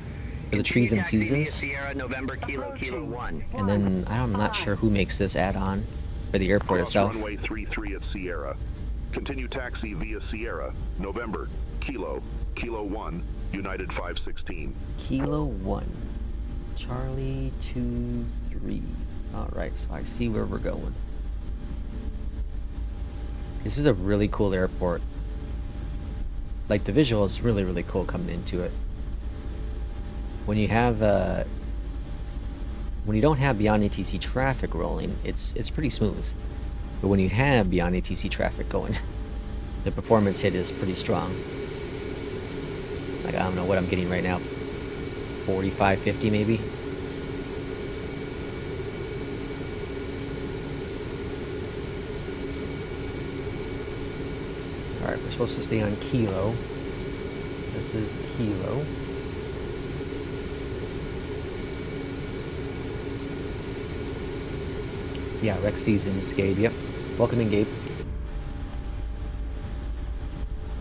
for the trees and Taxi via seasons. Sierra, November, Kilo 1. And then I'm not sure who makes this add-on for the airport itself. Runway 33 at Sierra. Continue taxi via Sierra, November, Kilo 1, United 516. Kilo 1. Charlie 2-3. Alright, so I see where we're going. This is a really cool airport. Like, the visual is really, really cool coming into it. When you have, when you don't have BeyondATC traffic rolling, it's pretty smooth. But when you have BeyondATC traffic going, the performance hit is pretty strong. Like, I don't know what I'm getting right now. 45, 50 maybe? Alright, we're supposed to stay on Kilo. This is Kilo. Yeah, Rex seasons, Gabe. Yep. Welcome in, Gabe.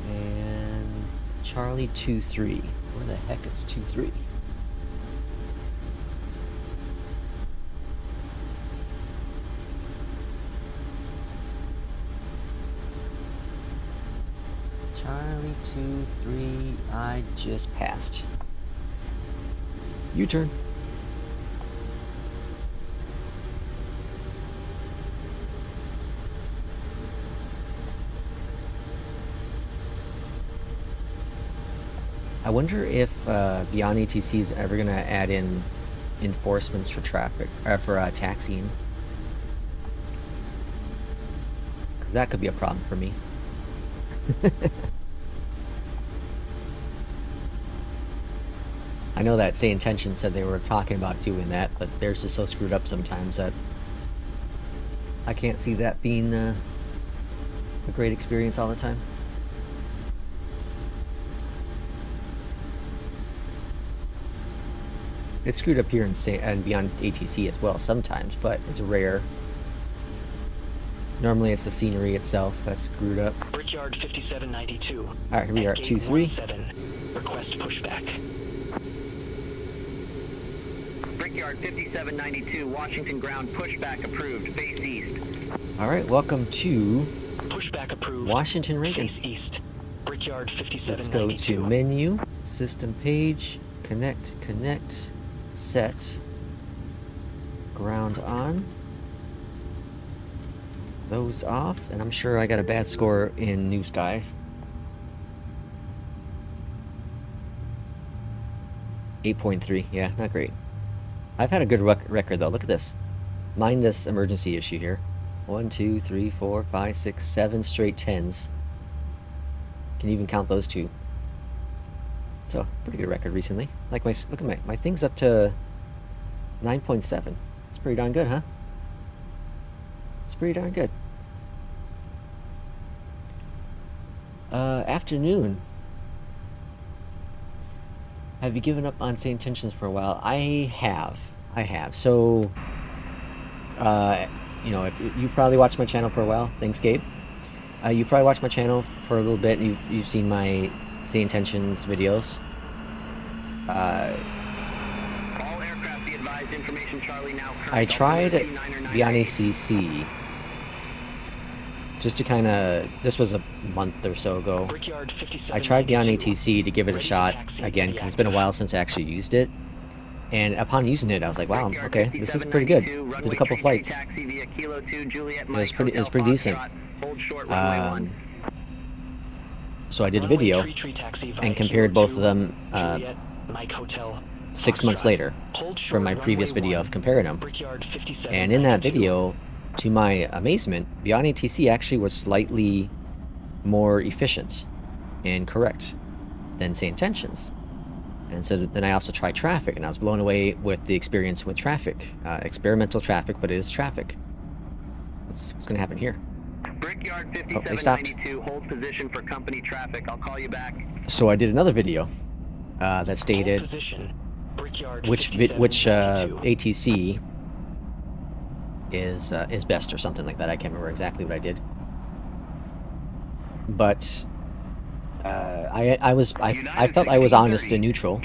And Charlie 2-3. Where the heck is 2-3? Charlie 2-3. I just passed. U-turn. I wonder if BeyondATC is ever gonna add in enforcements for traffic, for taxiing, because that could be a problem for me. I know that Say Intention said they were talking about doing that, but theirs is so screwed up sometimes that I can't see that being a great experience all the time. It's screwed up here and BeyondATC as well sometimes, but it's rare. Normally it's the scenery itself that's screwed up. Brickyard 5792. Alright, here we are at 2-3. Request pushback. Brickyard 5792, Washington ground, pushback approved, face east. Alright, welcome to Pushback approved. Washington Reagan. Face east. Brickyard 5792. Let's go to menu, system page, connect, set, ground on, those off, and I'm sure I got a bad score in NewSky. 8.3, yeah, not great. I've had a good record though. Look at this. Mind this emergency issue here. 1, 2, 3, 4, 5, 6, 7 straight 10s. Can even count those two. So, pretty good record recently. Like look at my thing's up to 9.7. It's pretty darn good, huh? It's pretty darn good. Afternoon. Have you given up on Say Intentions for a while? I have. So, you know, if you probably watched my channel for a while. Thanks, Gabe. You probably watched my channel for a little bit. And you've seen my Say Intentions videos. All aircraft be advised, information Charlie now. I tried BeyondATC just to kind of, this was a month or so ago. I tried BeyondATC to give it a shot again because it's been a while since I actually used it. And upon using it, I was like, wow, okay, this is pretty good. Did a couple flights. It was pretty decent. So I did a video and compared both of them 6 months later from my previous video of comparing them. And in that video, to my amazement, BeyondATC actually was slightly more efficient and correct than Say Intentions. And so then I also tried traffic, and I was blown away with the experience with traffic. Experimental traffic, but it is traffic. What's going to happen here? Brickyard 5792, hold position for company traffic. I'll call you back. So I did another video that stated which ATC is best or something like that. I can't remember exactly what I did, but I felt I was honest and neutral,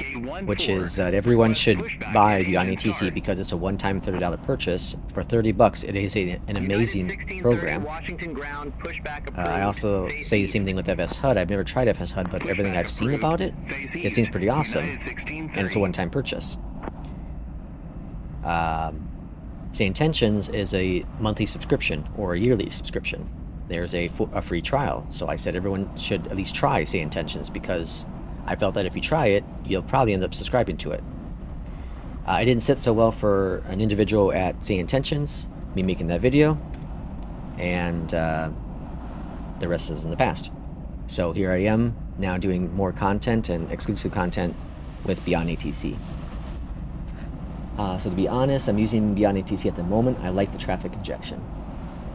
which is that everyone should buy BeyondATC because it's a one-time $30 purchase. For $30, it is an amazing program. I also say the same thing with FS HUD. I've never tried FS HUD, but everything I've seen about it, it seems pretty awesome, and it's a one-time purchase. Say Intentions is a monthly subscription or a yearly subscription. There's a free trial. So I said everyone should at least try Say Intentions, because I felt that if you try it, you'll probably end up subscribing to it. It didn't sit so well for an individual at Say Intentions, me making that video, and the rest is in the past. So here I am now doing more content and exclusive content with BeyondATC. So to be honest, I'm using BeyondATC at the moment. I like the traffic injection.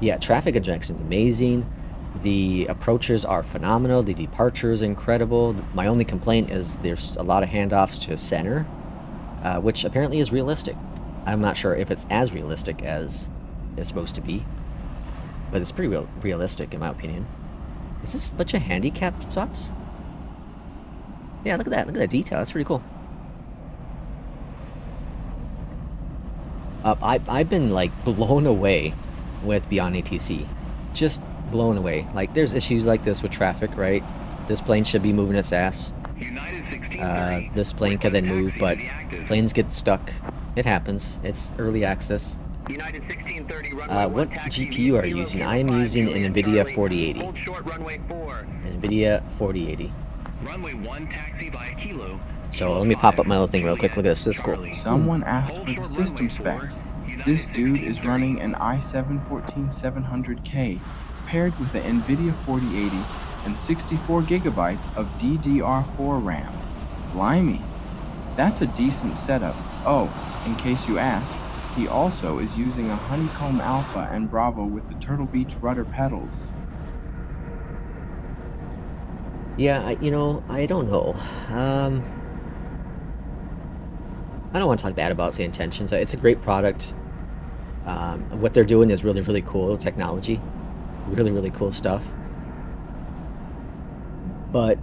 Yeah, traffic injection is amazing. The approaches are phenomenal. The departure is incredible. My only complaint is there's a lot of handoffs to center, which apparently is realistic. I'm not sure if it's as realistic as it's supposed to be, but it's pretty realistic in my opinion. Is this a bunch of handicap spots? Yeah, look at that. Look at that detail. That's pretty cool. I've been like blown away with BeyondATC. Just blown away. Like, there's issues like this with traffic, right? This plane should be moving its ass. This plane can then move, but planes get stuck. It happens. It's early access. What GPU are you using? I am using an NVIDIA 4080. An NVIDIA 4080. So let me pop up my little thing real quick. Look at this. This is cool. Someone asked for the system specs. This dude is running an i7-14700K paired with an NVIDIA 4080 and 64 gigabytes of DDR4 RAM. Blimey, that's a decent setup. Oh, in case you ask, he also is using a Honeycomb Alpha and Bravo with the Turtle Beach rudder pedals. Yeah, you know, I don't know. I don't want to talk bad about Say Intentions. It's a great product. What they're doing is really, really cool technology. Really, really cool stuff. But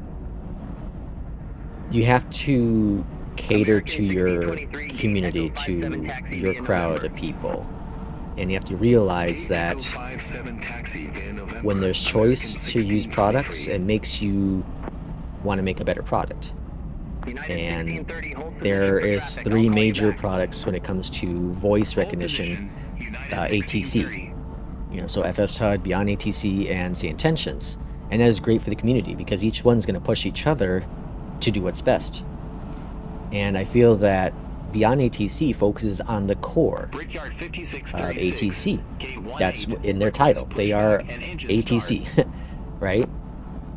you have to cater to your community, to your crowd of people. And you have to realize that when there's choice to use products, it makes you want to make a better product. And there is 3 major products when it comes to voice recognition, ATC. You know, so FS HUD, BeyondATC, and Say Intentions. And that is great for the community because each one's going to push each other to do what's best. And I feel that BeyondATC focuses on the core of ATC. That's in their title. They are ATC, right?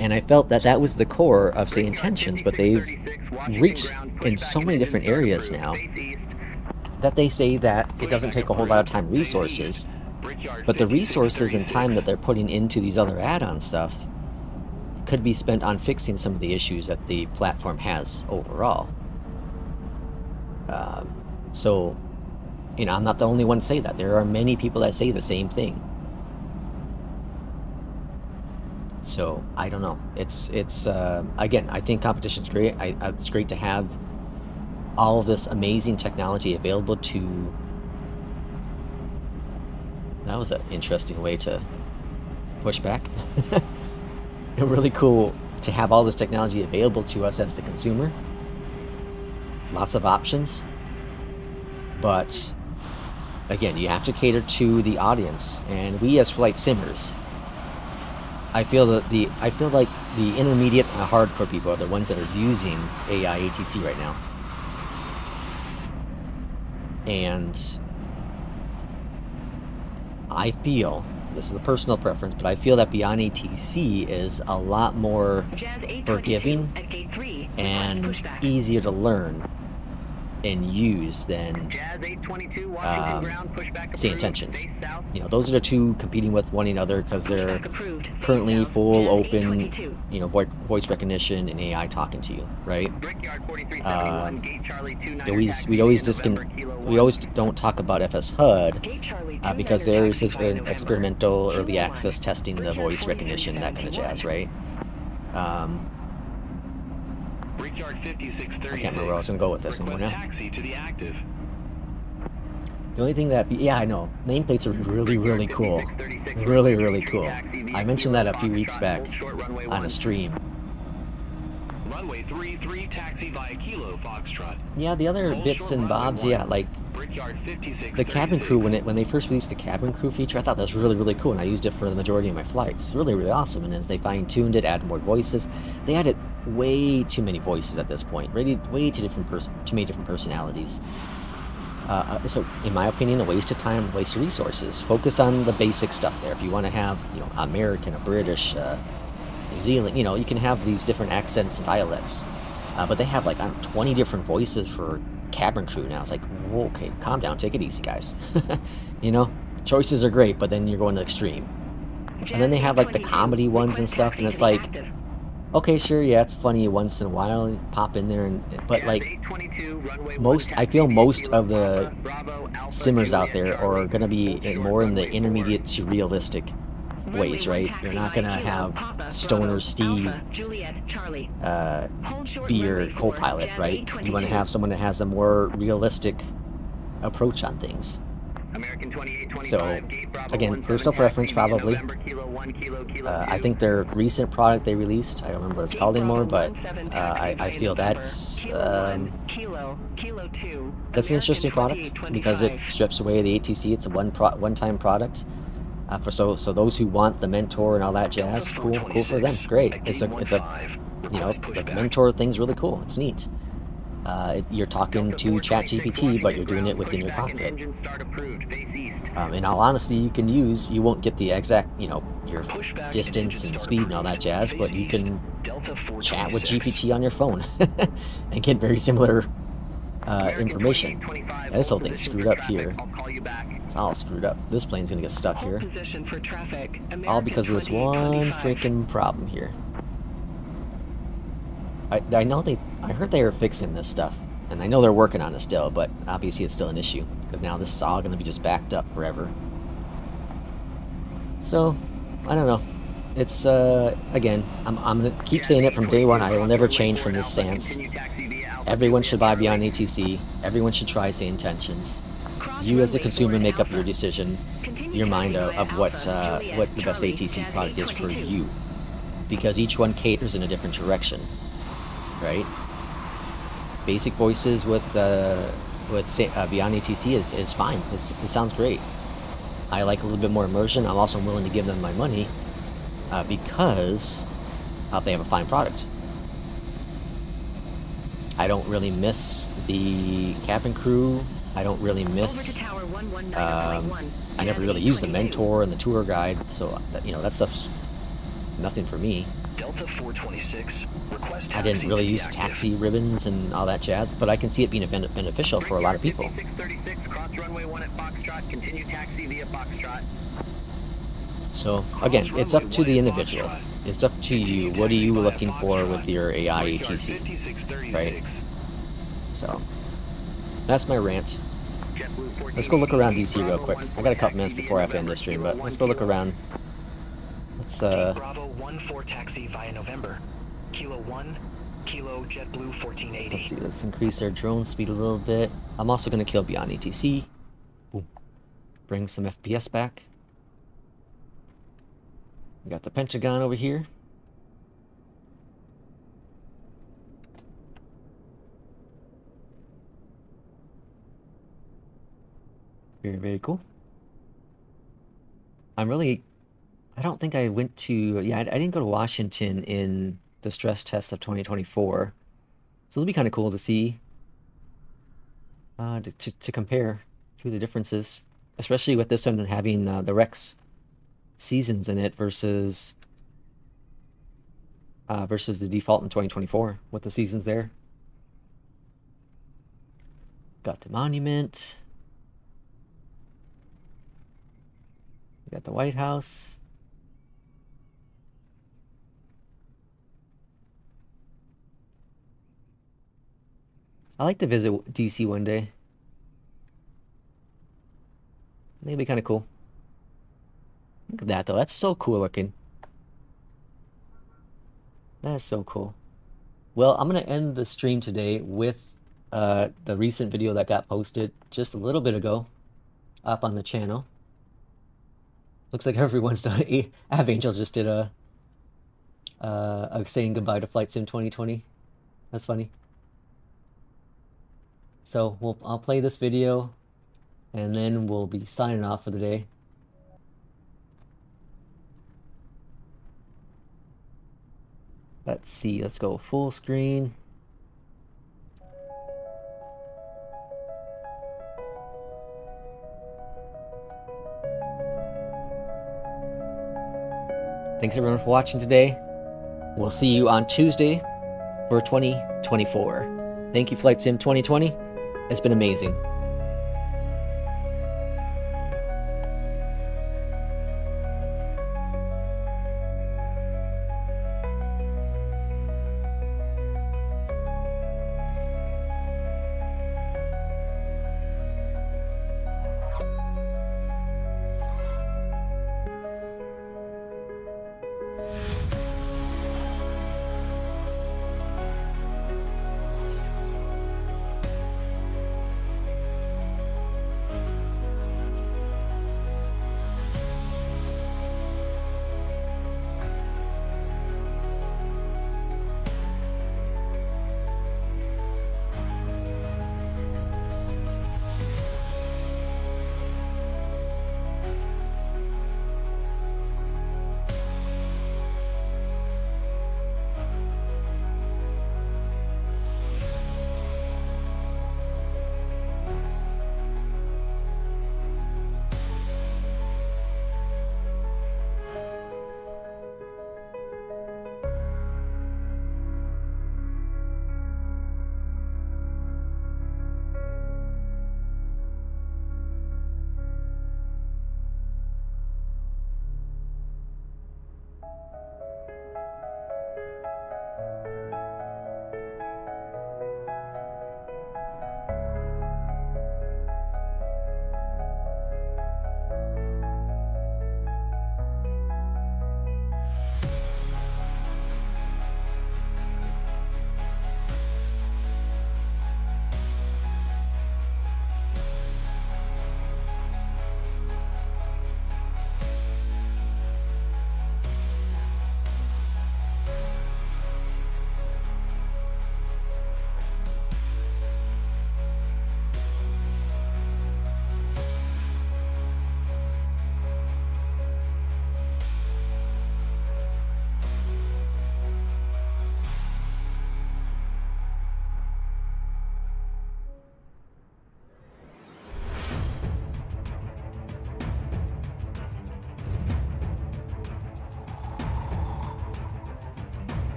And I felt that that was the core of Say Intentions, but they've reached in so many different areas now that they say that it doesn't take a whole lot of time, resources, but the resources and time that they're putting into these other add-on stuff could be spent on fixing some of the issues that the platform has overall. So, you know, I'm not the only one to say that. There are many people that say the same thing. So, I don't know. It's again, I think competition's great. It's great to have all of this amazing technology available to... That was an interesting way to push back. Really cool to have all this technology available to us as the consumer. Lots of options. But again, you have to cater to the audience, and we as flight simmers, I feel like the intermediate and hardcore people are the ones that are using AI ATC right now. And I feel, this is a personal preference, but I feel that BeyondATC is a lot more forgiving and easier to learn and use than Say Intentions. You know, those are the two competing with one another because they're currently full open, you know, voice recognition and AI talking to you, right? We always don't talk about FS HUD because there's this experimental early access testing the voice recognition, that kind of jazz, right? I can't remember where I was going to go with this anymore now. The only thing that... Yeah, I know. Nameplates are really, really cool. Really, really cool. I mentioned that a few weeks back on a stream. runway 33, taxi via Kilo Foxtrot. Yeah, the other bits and bobs, yeah, like the cabin crew, when they first released the cabin crew feature, I thought that was really, really cool, and I used it for the majority of my flights. Really, really awesome. And as they fine-tuned it, added more voices, they added way too many voices at this point, really, way too many different personalities. So, in my opinion, a waste of time, a waste of resources. Focus on the basic stuff there. If you want to have, you know, American, a British, New Zealand, you know, you can have these different accents and dialects. But they have like, I don't know, 20 different voices for cabin crew now. It's like, whoa, okay, calm down, take it easy, guys. You know, choices are great, but then you're going to extreme. And then they have like the comedy ones and stuff, and it's like, okay, sure, yeah, it's funny once in a while, you pop in there, but like I feel most of the simmers out there are going to be more in the intermediate to realistic ways, right? You're not going to have Stoner Steve be your co-pilot, right? You want to have someone that has a more realistic approach on things. So, again, personal preference probably. I think their recent product they released, I don't remember what it's called anymore, but I feel that's an interesting product because it strips away the ATC. It's a one-time product. So those who want the mentor and all that jazz, cool for them. Great. It's a you know, the mentor thing's really cool. It's neat. You're talking to ChatGPT, but you're doing it within your cockpit. In all honesty, you won't get the exact, you know, your distance and speed and all that jazz, but you can chat with GPT on your phone and get very similar information. Now, this whole thing's screwed up here. It's all screwed up. This plane's gonna get stuck here. All because of this one freaking problem here. I know I heard they are fixing this stuff, and I know they're working on it still, but obviously it's still an issue, because now this is all going to be just backed up forever. So, I don't know. It's, again, I'm going to keep saying it from day one. I will never change from this stance. Everyone should buy BeyondATC. Everyone should try Say Intentions. You as a consumer make up your decision, your mind of what the best ATC product is for you, because each one caters in a different direction. Right? Basic voices with BeyondATC is fine. It sounds great. I like a little bit more immersion. I'm also willing to give them my money because they have a fine product. I don't really miss the cabin crew. I don't really miss. I never really use the mentor and the tour guide, so you know that stuff's nothing for me. Delta 426. I didn't really use taxi ribbons and all that jazz, but I can see it being beneficial for a lot of people. So, again, it's up to the individual. It's up to you. What are you looking for with your AI ATC? Right? So, that's my rant. Let's go look around DC real quick. I got a couple minutes before I have to end this stream, but let's go look around. Let's, Bravo 14 taxi via November. Kilo 1, Kilo JetBlue 1480. Let's see, let's increase our drone speed a little bit. I'm also going to kill BeyondATC. Boom. Bring some FPS back. We got the Pentagon over here. Very, very cool. I don't think I went to, yeah, I didn't go to Washington in the stress test of 2024. So it'll be kind of cool to see, to compare to the differences, especially with this one having the Rex seasons in it versus the default in 2024 with the seasons there. Got the monument. We got the White House. I like to visit DC one day. I think it'd be kind of cool. Look at that, though. That's so cool looking. That is so cool. Well, I'm going to end the stream today with the recent video that got posted just a little bit ago up on the channel. Looks like everyone's done it. Avangel just did a saying goodbye to Flight Sim 2020 That's funny. So I'll play this video, and then we'll be signing off for the day. Let's see. Let's go full screen. Thanks everyone for watching today. We'll see you on Tuesday for 2024. Thank you, Flight Sim 2020. It's been amazing.